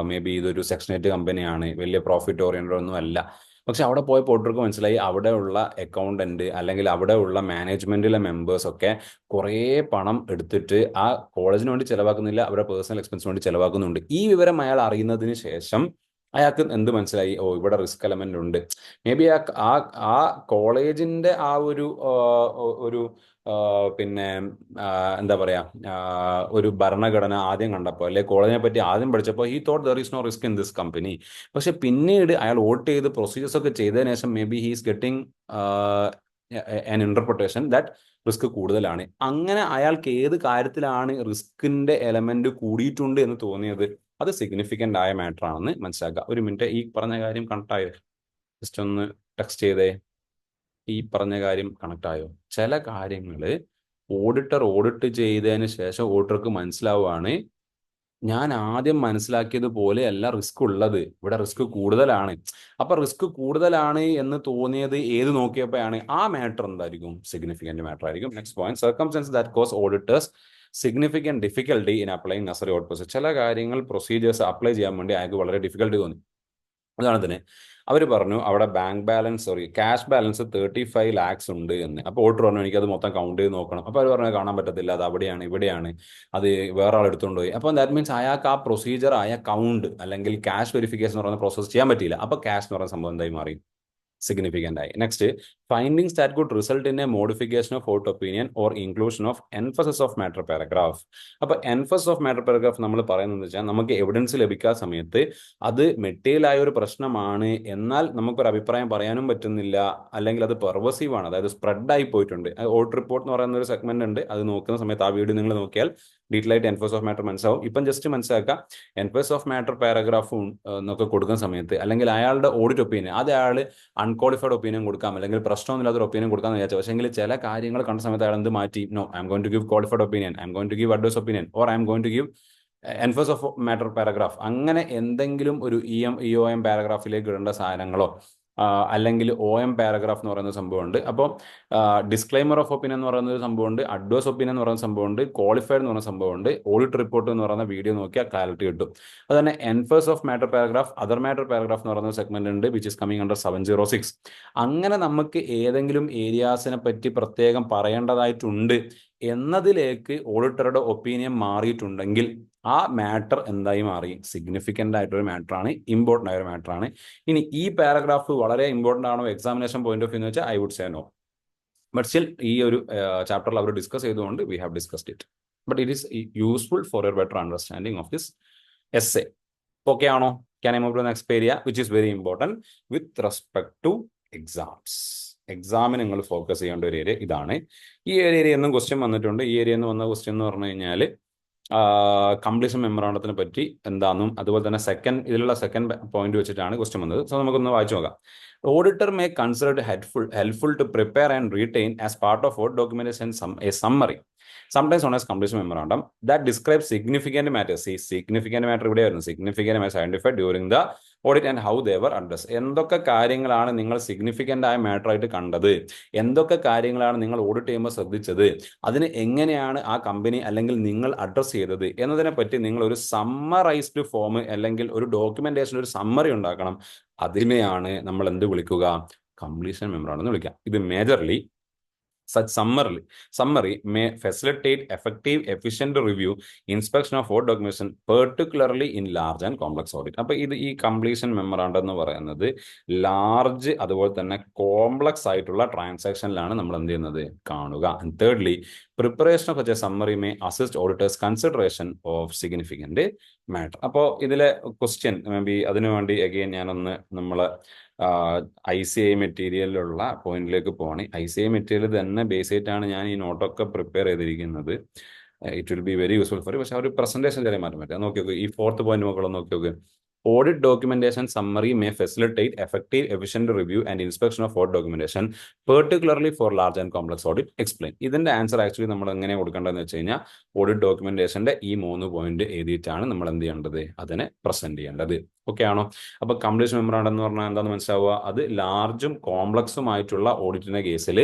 മേ ബി ഇതൊരു സെക്ഷൻ 8 കമ്പനിയാണ്, വലിയ പ്രോഫിറ്റ് ഓറിയന്റഡ് ഒന്നും അല്ല. പക്ഷെ അവിടെ പോയപ്പോൾ ഓഡിറ്റർക്ക് മനസ്സിലായി അവിടെയുള്ള അക്കൗണ്ടന്റ് അല്ലെങ്കിൽ അവിടെയുള്ള മാനേജ്മെന്റിലെ മെമ്പേഴ്സ് ഒക്കെ കുറേ പണം എടുത്തിട്ട് ആ കോളേജിന് വേണ്ടി ചെലവാക്കുന്നില്ല, അവരുടെ പേഴ്സണൽ എക്സ്പെൻസിന് വേണ്ടി ചെലവാക്കുന്നുണ്ട്. ഈ വിവരം അയാൾ അറിയുന്നതിന് ശേഷം അയാൾക്ക് എന്ത് മനസ്സിലായി, ഓ ഇവിടെ റിസ്ക് എലമെന്റ് ഉണ്ട്. മേ ബി ആ ആ കോളേജിന്റെ ആ ഒരു പിന്നെ എന്താ പറയാ, ഒരു ഭരണഘടന ആദ്യം കണ്ടപ്പോൾ അല്ലെ കോളേജിനെ പറ്റി ആദ്യം പഠിച്ചപ്പോൾ he thought there is no risk in this company. പക്ഷെ പിന്നീട് അയാൾ വോട്ട് ചെയ്ത് പ്രൊസീജിയേഴ്സ് ഒക്കെ ചെയ്തതിനു ശേഷം may be he's getting an interpretation that risk കൂടുതലാണ്. അങ്ങനെ അയാൾക്ക് ഏത് കാര്യത്തിലാണ് റിസ്കിന്റെ എലമെന്റ് കൂടിയിട്ടുണ്ട് എന്ന് തോന്നിയത്, അത് സിഗ്നിഫിക്കന്റ് ആയ മാറ്റർ ആണെന്ന് മനസ്സിലാക്കുക. ഒരു മിനിറ്റ്, ഈ പറഞ്ഞ കാര്യം കണക്ട് ആയോ? ജസ്റ്റ് ഒന്ന് ടെക്സ്റ്റ് ചെയ്തേ, ഈ പറഞ്ഞ കാര്യം കണക്ട് ആയോ? ചില കാര്യങ്ങൾ ഓഡിറ്റർ ഓഡിറ്റ് ചെയ്തതിന് ശേഷം ഓഡിറ്റർക്ക് മനസ്സിലാവുകയാണ്, ഞാൻ ആദ്യം മനസ്സിലാക്കിയതുപോലെയല്ല റിസ്ക് ഉള്ളത്, ഇവിടെ റിസ്ക് കൂടുതലാണ്. അപ്പൊ റിസ്ക് കൂടുതലാണ് എന്ന് തോന്നിയത് ഏത് നോക്കിയപ്പോഴാണ്? ആ മാറ്റർ എന്തായിരിക്കും? സിഗ്നിഫിക്കന്റ് മാറ്റർ ആയിരിക്കും. Next point, circumstances that cause auditors significant difficulty in applying necessary outputs. ചില കാര്യങ്ങൾ പ്രൊസീജിയേഴ്സ് അപ്ലൈ ചെയ്യാൻ വേണ്ടി അയാൾക്ക് വളരെ ഡിഫിക്കൽട്ടി തോന്നി. ഉദാഹരണത്തിന് അവർ പറഞ്ഞു അവിടെ ക്യാഷ് ബാലൻസ് 35 lakhs ഉണ്ട് എന്ന്. അപ്പോൾ ഓഡിറ്റർ പറഞ്ഞു എനിക്കത് മൊത്തം കൗണ്ട് ചെയ്ത് നോക്കണം. അപ്പോൾ അവർ പറഞ്ഞു കാണാൻ പറ്റത്തില്ല, അത് അവിടെയാണ് ഇവിടെയാണ്, അത് വേറെ ആൾ എടുത്തുകൊണ്ട് പോയി. അപ്പോൾ ദാറ്റ് മീൻസ് അയാൾക്ക് ആ പ്രൊസീജിയർ ആയ കൗണ്ട് അല്ലെങ്കിൽ ക്യാഷ് വെരിഫിക്കേഷൻ എന്ന് പറയുന്ന പ്രോസസ് ചെയ്യാൻ പറ്റിയില്ല. അപ്പോൾ ക്യാഷ് എന്ന് പറയുന്ന സംഭവം എന്തായി മാറി? സിഗ്നിഫിക്കന്റ് ആയി. Next, findings that could result in a modification of out opinion or inclusion of emphasis of matter paragraph. അപ്പൊ എൻഫസിസ് ഓഫ് മാറ്റർ പാരഗ്രാഫ് നമ്മൾ പറയുന്നത് വെച്ചാൽ നമുക്ക് എവിഡൻസ് ലഭിക്കാത്ത സമയത്ത് അത് മെറ്റീരിയൽ ആയ ഒരു പ്രശ്നമാണ്, എന്നാൽ നമുക്കൊരു അഭിപ്രായം പറയാനും പറ്റുന്നില്ല, അല്ലെങ്കിൽ അത് പെർവസീവ് ആണ്, അതായത് സ്പ്രെഡ് ആയി പോയിട്ടുണ്ട്. ഓട്ട് റിപ്പോർട്ട് എന്ന് പറയുന്ന ഒരു സെഗ്മെന്റ് ഉണ്ട്, അത് നോക്കുന്ന സമയത്ത് ആ വീഡിയോ നിങ്ങൾ നോക്കിയാൽ ഡീറ്റെയിൽ ആയിട്ട് എൻഫോഴ്സ് ഓഫ് മാറ്റർ മനസ്സിലാവും. ഇപ്പം ജസ്റ്റ് മനസ്സിലാക്കുക, എൻഫോഴ്സ് ഓഫ് മാറ്റർ പാരഗ്രാഫും എന്നൊക്കെ കൊടുക്കുന്ന സമയത്ത് അല്ലെങ്കിൽ അയാളുടെ ഓഡിറ്റ് ഒപ്പീനിയൻ അത് അയാൾ അൺക്വാളിഫൈഡ് ഒപ്പീനിയൻ കൊടുക്കാം, അല്ലെങ്കിൽ പ്രശ്നമൊന്നുമില്ലാത്തൊരു ഒപ്പീനിയൻ കൊടുക്കാമെന്ന് വിചാരിച്ചു. പക്ഷേ ചില കാര്യങ്ങൾ കണ്ട സമയത്ത് അയാൾ എന്ത് മാറ്റി? No, I am going to give qualified opinion, I am going to give adverse opinion, or I am going to give emphasis of matter paragraph. അങ്ങനെ എന്തെങ്കിലും ഒരു EOM പാരഗ്രാഫിലേക്ക് ഇടേണ്ട സാധനങ്ങളോ അല്ലെങ്കിൽ OM പാരഗ്രാഫ് എന്ന് പറയുന്ന സംഭവമുണ്ട്. അപ്പോൾ ഡിസ്ക്ലൈമർ ഓഫ് ഒപ്പീനിയൻ എന്ന് പറയുന്ന ഒരു സംഭവമുണ്ട്, അഡ്വൈസ് ഒപ്പീനിയൻ എന്ന് പറയുന്ന സംഭവമുണ്ട്, ക്വാളിഫൈഡ് എന്ന് പറയുന്ന സംഭവമുണ്ട്, ഓഡിറ്റ് റിപ്പോർട്ട് എന്ന് പറയുന്ന വീഡിയോ നോക്കിയാൽ ക്ലാരിറ്റി കിട്ടും. അതുതന്നെ enforce of matter paragraph, other matter paragraph എന്ന് പറയുന്ന സെഗ്മെന്റ് ഉണ്ട്, വിച്ച് ഇസ് കമ്മിങ് അണ്ടർ 706. അങ്ങനെ നമുക്ക് ഏതെങ്കിലും ഏരിയാസിനെ പറ്റി പ്രത്യേകം പറയേണ്ടതായിട്ടുണ്ട് എന്നതിലേക്ക് ഓഡിറ്ററുടെ ഒപ്പീനിയൻ മാറിയിട്ടുണ്ടെങ്കിൽ ആ മാറ്റർ എന്തായി മാറി? സിഗ്നിഫിക്കന്റ് ആയിട്ടൊരു മാറ്റർ ആണ്, ഇമ്പോർട്ടൻ്റ് ആയ ഒരു മാറ്റർ ആണ്. ഇനി ഈ പാരഗ്രാഫ് വളരെ ഇമ്പോർട്ടൻ്റ് ആണോ എക്സാമിനേഷൻ പോയിന്റ് ഓഫ് വ്യൂ എന്ന് വെച്ചാൽ I would say no. But still ഈ ഒരു ചാപ്റ്ററിൽ അവർ ഡിസ്കസ് ചെയ്തുകൊണ്ട് we have discussed it. But it is useful for your better understanding of this essay. Okay ആണോ? Can I move to next area which is very important with respect to exams. എക്സാമിന് നിങ്ങൾ focus ചെയ്യേണ്ട ഒരു area ഇതാണ്. ഈ area എന്നും question വന്നിട്ടുണ്ട്. ഈ ഏരിയയിൽ നിന്ന് വന്ന ക്വസ്റ്റ്യൻ എന്ന് പറഞ്ഞു കഴിഞ്ഞാൽ കംപ്ലീഷൻ മെമ്മറാണ്ടത്തിനെ പറ്റി എന്താണെന്നും അതുപോലെ തന്നെ ഇതിലുള്ള സെക്കൻഡ് പോയിന്റ് വെച്ചിട്ടാണ് ക്വസ്റ്റ്യൻ വന്നത്. സോ നമുക്കൊന്ന് വായിച്ചു നോക്കാം. Auditor may consider it helpful to prepare and retain as part of audit documentation a summary, sometimes known as completion memorandum, that describes significant matters. See, significant matter ഇവിടെയായിരുന്നു. significant matters identified during the audit and how they were addressed. എന്തൊക്കെ കാര്യങ്ങളാണ് നിങ്ങൾ significant ആയ matter ആയിട്ട് കണ്ടത്, എന്തൊക്കെ കാര്യങ്ങളാണ് നിങ്ങൾ ഓഡിറ്റ് ചെയ്യുമ്പോൾ ശ്രദ്ധിച്ചത്, അതിന് എങ്ങനെയാണ് ആ കമ്പനി അല്ലെങ്കിൽ നിങ്ങൾ അഡ്രസ് ചെയ്തത് എന്നതിനെ പറ്റി നിങ്ങൾ ഒരു സമ്മറൈസ്ഡ് ഫോം അല്ലെങ്കിൽ ഒരു ഡോക്യുമെന്റേഷൻ, ഒരു സമ്മറി ഉണ്ടാക്കണം. അതിനെയാണ് നമ്മൾ എന്ത് വിളിക്കുക? കംപ്ലീഷൻ മെമ്മറാണ്ടം എന്ന് വിളിക്കുക. ഇത് majorly such summary may facilitate effective, efficient review, inspection of audit documentation, particularly in large and complex audit. അപ്പോൾ ഈ കംപ്ലീഷൻ മെമ്മറാണ്ടം എന്ന് പറയുന്നത് ലാർജ് അതുപോലെ തന്നെ കോംപ്ലക്സ് ആയിട്ടുള്ള ട്രാൻസാക്ഷനിലാണ് നമ്മൾ എന്ത് ചെയ്യുന്നത്? കാണുക. And thirdly, preparation of such A summary may assist auditors consideration of significant matter. അപ്പോൾ ഇതിലെ ക്വസ്റ്റ്യൻ മേ ബി അതിനു വേണ്ടി അഗെയിൻ ഞാനൊന്ന് നമ്മളെ ICAI മെറ്റീരിയലിലുള്ള പോയിന്റിലേക്ക് പോവാണ്. ICAI മെറ്റീരിയൽ തന്നെ ബേസ് ചെയ്തിട്ടാണ് ഞാൻ ഈ നോട്ടൊക്കെ പ്രിപ്പയർ ചെയ്തിരിക്കുന്നത്. It will be very useful for. പക്ഷെ ഒരു പ്രസന്റേഷൻ ചെറിയ മാറ്റം പറ്റും. നോക്കി നോക്കുക, ഈ 4th പോയിന്റ് മക്കളൊന്ന് നോക്കി നോക്കുക. Audit documentation summary may facilitate effective, efficient review and inspection of audit documentation, particularly for large and complex audit. Explain. ഇതിന്റെ ആൻസർ ആക്ച്വലി നമ്മൾ എങ്ങനെ കൊടുക്കേണ്ടതെന്ന് വെച്ച് കഴിഞ്ഞാൽ ഓഡിറ്റ് ഡോക്യുമെന്റേഷന്റെ ഈ 3 പോയിന്റ് എഴുതിയിട്ടാണ് നമ്മൾ എന്ത് ചെയ്യേണ്ടത്, അതിനെ പ്രസന്റ് ചെയ്യേണ്ടത്. ഓക്കെ ആണോ? അപ്പൊ കംപ്ലീഷൻ മെമ്മറാണ്ടം എന്ന് പറഞ്ഞാൽ എന്താണെന്ന് മനസ്സിലാവുക, അത് ലാർജും കോംപ്ലക്സും ആയിട്ടുള്ള ഓഡിറ്റിന്റെ കേസിൽ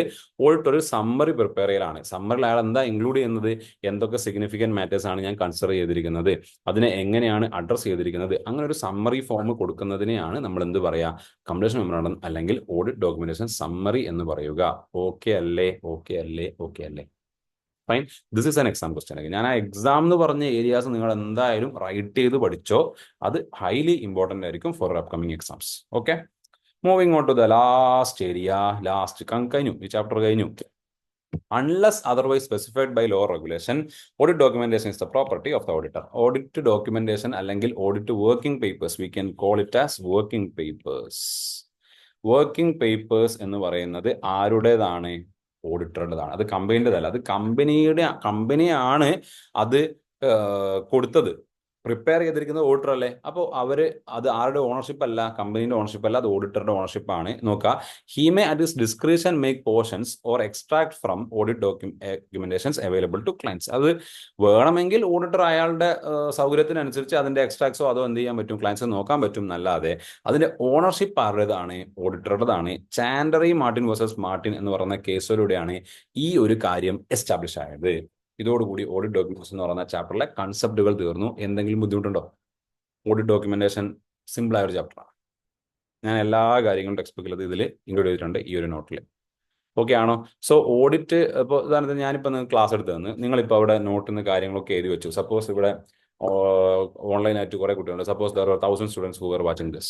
ഓഡിറ്റ് ഒരു സമ്മറി പ്രിപ്പയർ ചെയ്യലാണ്. സമ്മറിൽ അയാൾ എന്താ ഇൻക്ലൂഡ് ചെയ്യുന്നത്, എന്തൊക്കെ സിഗ്നിഫിക്കന്റ് മാറ്റേഴ്സ് ആണ് ഞാൻ കൺസിഡർ ചെയ്തിരിക്കുന്നത്, അതിനെ എങ്ങനെയാണ് അഡ്രസ് ചെയ്തിരിക്കുന്നത്, അങ്ങനെ ഒരു സമ്മറി ഫോം കൊടുക്കുന്നതിനെയാണ് നമ്മൾ എന്ത് പറയാ, കംപ്ലീഷൻ മെമ്മറാണ്ടം അല്ലെങ്കിൽ ഓഡിറ്റ് ഡോക്യുമെന്റേഷൻ സമ്മറി എന്ന് പറയുക. ഓക്കെ അല്ലേ? ഓക്കെ അല്ലേ? ഓക്കെ അല്ലേ? Fine. This is an exam question. ഞാൻ ആ എക്സാം എന്ന് പറഞ്ഞ ഏരിയാസ് നിങ്ങൾ എന്തായാലും റൈറ്റ് ചെയ്ത് പഠിച്ചോ, അത് ഹൈലി ഇമ്പോർട്ടൻ്റ് ആയിരിക്കും for upcoming exams. Okay, moving on to the last area. Last കഴിഞ്ഞു, ഈ ചാപ്റ്റർ കഴിഞ്ഞു. Unless otherwise specified by law or regulation, audit documentation is the property of the auditor. Audit documentation അല്ലെങ്കിൽ audit working papers, we can call it as working papers. Working papers എന്ന് പറയുന്നത് ആരുടേതാണ്? ഓഡിറ്ററുടേതാണ്. അത് കമ്പനിയുടേതല്ല. അത് കമ്പനിയാണ് അത് കൊടുത്തത്, പ്രിപ്പയർ ചെയ്തിരിക്കുന്നത് ഓഡിറ്റർ അല്ലേ. അപ്പോൾ അത് ആരുടെ ഓണർഷിപ്പ് അല്ല, കമ്പനിയുടെ ഓണർഷിപ്പ് അല്ല, അത് ഓഡിറ്ററുടെ ഓണർഷിപ്പ് ആണ്. നോക്കുക, he may at his discretion make portions or extract from audit documentations available to clients. അത് വേണമെങ്കിൽ ഓഡിറ്റർ അയാളുടെ സൗകര്യത്തിനനുസരിച്ച് അതിന്റെ എക്സ്ട്രാക്ട്സോ അതോ എന്ത് ചെയ്യാൻ പറ്റും, ക്ലയൻസ് നോക്കാൻ പറ്റും എന്നല്ലാതെ അതിന്റെ ഓണർഷിപ്പ് ആരുടേതാണ്? ഓഡിറ്ററുടേതാണ്. ചാൻഡറി മാർട്ടിൻ വേഴ്സസ് മാർട്ടിൻ എന്ന് പറയുന്ന കേസിലൂടെയാണ് ഈ ഒരു കാര്യം എസ്റ്റാബ്ലിഷ് ആയത്. ഇതോടുകൂടി ഓഡിറ്റ് ഡോക്യുമെന്റേഷൻ എന്ന് പറയുന്ന ചാപ്റ്ററിലെ കൺസെപ്റ്റുകൾ തീർന്നു. എന്തെങ്കിലും ബുദ്ധിമുട്ടുണ്ടോ? ഓഡിറ്റ് ഡോക്യുമെന്റേഷൻ സിമ്പിൾ ആയ ഒരു ചാപ്റ്ററാണ്. ഞാൻ എല്ലാ കാര്യങ്ങളും ടെക്സ്റ്റ് ബുക്കിൽ ഇതിൽ ഇൻക്ലൂഡ് ചെയ്തിട്ടുണ്ട്, ഈ ഒരു നോട്ടിൽ. ഓക്കെ ആണോ? സോ ഓഡിറ്റ്, ഇപ്പോൾ ഉദാഹരണത്തിന് ഞാനിപ്പോൾ നിങ്ങൾക്ക് ക്ലാസ് എടുത്ത് തന്ന് നിങ്ങളിപ്പോൾ അവിടെ നോട്ടിൽ നിന്ന് കാര്യങ്ങളൊക്കെ എഴുതി വെച്ചു. സപ്പോസ് ഇവിടെ ഓൺലൈനായിട്ട് കുറേ കുട്ടികളുണ്ട്. Suppose there are 1000 students who are watching this.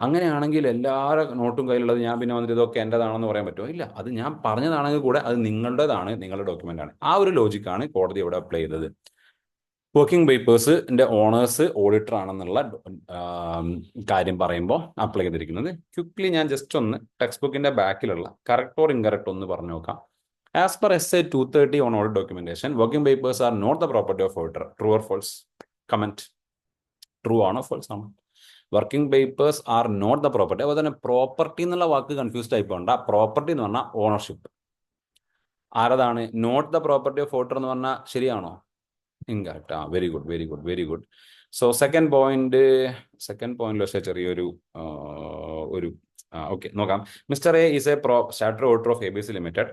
അങ്ങനെയാണെങ്കിൽ എല്ലാവരുടെ നോട്ടും കയ്യിലുള്ളത് ഞാൻ പിന്നെ വന്നിട്ട് ഇതൊക്കെ എൻ്റെതാണെന്ന് പറയാൻ പറ്റുമോ? ഇല്ല. അത് ഞാൻ പറഞ്ഞതാണെങ്കിൽ കൂടെ അത് നിങ്ങളുടേതാണ്, നിങ്ങളുടെ ഡോക്യുമെന്റ് ആണ്. ആ ഒരു ലോജിക്കാണ് കോടതി ഇവിടെ അപ്ലൈ ചെയ്തത്. വർക്കിംഗ് പേപ്പേഴ്സിന്റെ ഓണേഴ്സ് ഓഡിറ്റർ ആണെന്നുള്ള കാര്യം പറയുമ്പോൾ അപ്ലൈ ചെയ്തിരിക്കുന്നത്. ക്വിക്ലി ഞാൻ ജസ്റ്റ് ഒന്ന് ടെക്സ്റ്റ് ബുക്കിന്റെ ബാക്കിലുള്ള കറക്റ്റ് ഓർ ഇൻകറക്റ്റ് ഒന്ന് പറഞ്ഞു നോക്കാം. As per SA 230 on audit documentation, working papers are not the property of auditor. True or false? Comment. True ആണോ false ആണോ? Working papers are not the property. അതുപോലെ തന്നെ പ്രോപ്പർട്ടി എന്നുള്ള വാക്ക് കൺഫ്യൂസ്ഡ് ആയി പോകണ്ട. പ്രോപ്പർട്ടി എന്ന് പറഞ്ഞാൽ ഓണർഷിപ്പ് ആരതാണ്? Not the property of auditor എന്ന് പറഞ്ഞാൽ ശരിയാണോ? Incorrect. Very good, very good, very good. So second പോയിന്റിൽ പക്ഷേ ചെറിയൊരു ഓക്കെ നോക്കാം. Mister A is a statutory auditor of ABC Limited.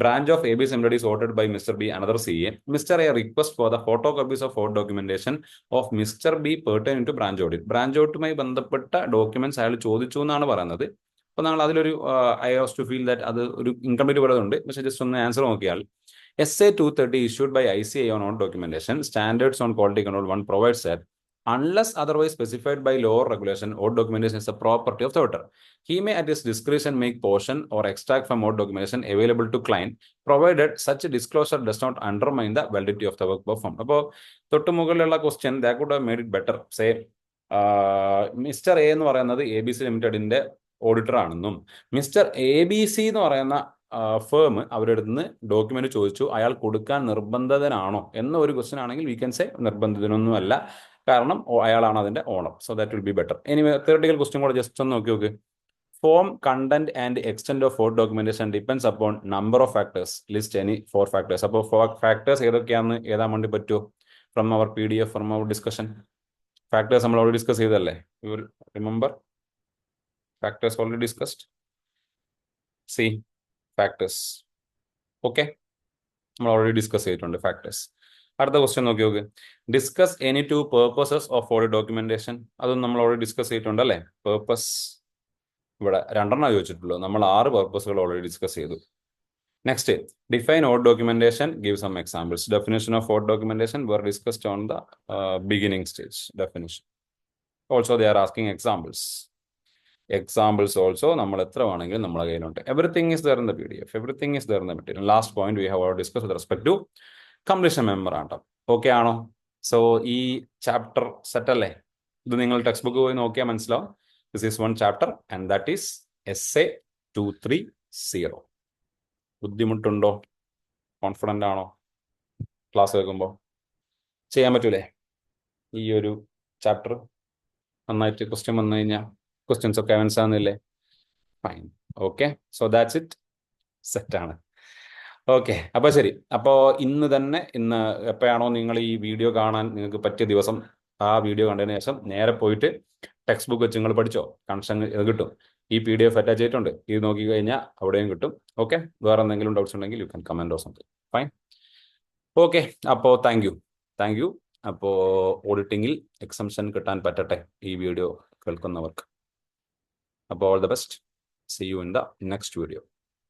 Branch of ABC Limited is audited by Mr. B, another CA. Mr. A request for the photocopies of audit documentation of Mr. B pertaining to branch audit. Branch ഓഡിറ്റുമായി ബന്ധപ്പെട്ട documents അയാൾ ചോദിച്ചു എന്നാണ് പറയുന്നത്. അപ്പോൾ നമ്മൾ അതിലൊരു I have to feel that അത് ഒരു ഇൻകംപ്ലീറ്റ് പറയുന്നുണ്ട്. പക്ഷേ ജസ്റ്റ് ഒന്ന് ആൻസർ നോക്കിയാൽ SA 230 issued by ICAI on audit documentation, standards on quality control 1 provides that unless otherwise specified by law or regulation, audit documentation is the property of the auditor. He may at his discretion make portion or extract from audit documentation available to client, provided such a disclosure does not undermine the validity of the work performed. അപ്പോൾ തൊട്ട് മുകളിലുള്ള question that could have made it better. Say mister A എന്ന് പറയുന്നത് ABC ലിമിറ്റഡിന്റെ auditor ആണെന്നും mister ABC എന്ന് പറയുന്ന firm അവരുടെ നിന്ന് ഡോക്യുമെന്റ് ചോദിച്ചു, അയാൾ കൊടുക്കാൻ നിർബന്ധിതനാണോ എന്ന ഒരു ക്വസ്റ്റ്യൻ ആണെങ്കിൽ വി ക്യാൻ സേ നിർബന്ധിതനൊന്നുമല്ല, കാരണം അയാളാണ് അതിന്റെ owner. So that will be better. ഇനി തിയറട്ടിക്കൽ ക്വസ്റ്റ്യൻ കൂടെ ജസ്റ്റ് ഒന്ന് നോക്കി. Form, content and extent of audit documentation depends upon number of factors. List any 4 factors. അപ്പോൾ ഫാക്ടേഴ്സ് ഏതൊക്കെയാണെന്ന് എഴുതാൻ വേണ്ടി പറ്റുമോ? From our PDF, from our discussion. Factors നമ്മൾ ഓൾറെഡി ഡിസ്കസ് ചെയ്തല്ലേ? You will remember factors already discussed. See factors. Okay, നമ്മൾ already discuss ചെയ്തിട്ടുണ്ട് factors. അടുത്ത ക്വസ്റ്റ്യൻ നോക്കി. Discuss any 2 purposes of audit documentation. അതും നമ്മൾ ഓൾറെഡി ഡിസ്കസ് ചെയ്തിട്ടുണ്ട് അല്ലേ? പേർപ്പസ് ഇവിടെ 2 ചോദിച്ചിട്ടുള്ളൂ. നമ്മൾ 6 പേർപ്പസുകൾ ഓൾറെഡി ഡിസ്കസ് ചെയ്തു. Next, define audit documentation, give some examples. Definition of audit documentation were discussed on the beginning stage definition. Also they are asking examples. Examples also നമ്മൾ എത്ര വേണമെങ്കിലും നമ്മളെ കയ്യിലുണ്ട്. Everything is there in the PDF, everything is there in the material. Last point we have discuss with respect to completion memorandum. Okay ആണോ? So ഈ chapter set അല്ലേ? ഇത് നിങ്ങൾ ടെക്സ്റ്റ് ബുക്ക് പോയി നോക്കിയാൽ മനസ്സിലാവും. This is one chapter and that is SA 230. ബുദ്ധിമുട്ടുണ്ടോ? Confident ആണോ? ക്ലാസ് കേൾക്കുമ്പോൾ ചെയ്യാൻ പറ്റൂലേ ഈ ഒരു ചാപ്റ്റർ? നന്നായിട്ട് ക്വസ്റ്റ്യൻ വന്നു കഴിഞ്ഞാൽ ക്വസ്റ്റ്യൻസ് ഒക്കെ മനസ്സിലാകുന്നില്ലേ? Fine. Okay, so that's it. സെറ്റാണ്. ഓക്കെ, അപ്പോൾ ശരി. അപ്പോൾ ഇന്ന് എപ്പോഴാണോ നിങ്ങൾ ഈ വീഡിയോ കാണാൻ നിങ്ങൾക്ക് പറ്റിയ ദിവസം, ആ വീഡിയോ കണ്ടതിന് ശേഷം നേരെ പോയിട്ട് ടെക്സ്റ്റ് ബുക്ക് വെച്ച് നിങ്ങൾ പഠിച്ചോ. കണക്ഷൻ കിട്ടും. ഈ PDF അറ്റാച്ച് ചെയ്തിട്ടുണ്ട്. ഇത് നോക്കി കഴിഞ്ഞാൽ അവിടെയും കിട്ടും. ഓക്കെ, വേറെ എന്തെങ്കിലും ഡൗട്ട്സ് ഉണ്ടെങ്കിൽ you can comment or something. Fine. Okay, അപ്പോൾ താങ്ക് യു. അപ്പോൾ ഓഡിറ്റിങ്ങിൽ എക്സംഷൻ കിട്ടാൻ പറ്റട്ടെ ഈ വീഡിയോ കേൾക്കുന്നവർക്ക്. അപ്പോൾ all the best. See you in the next video.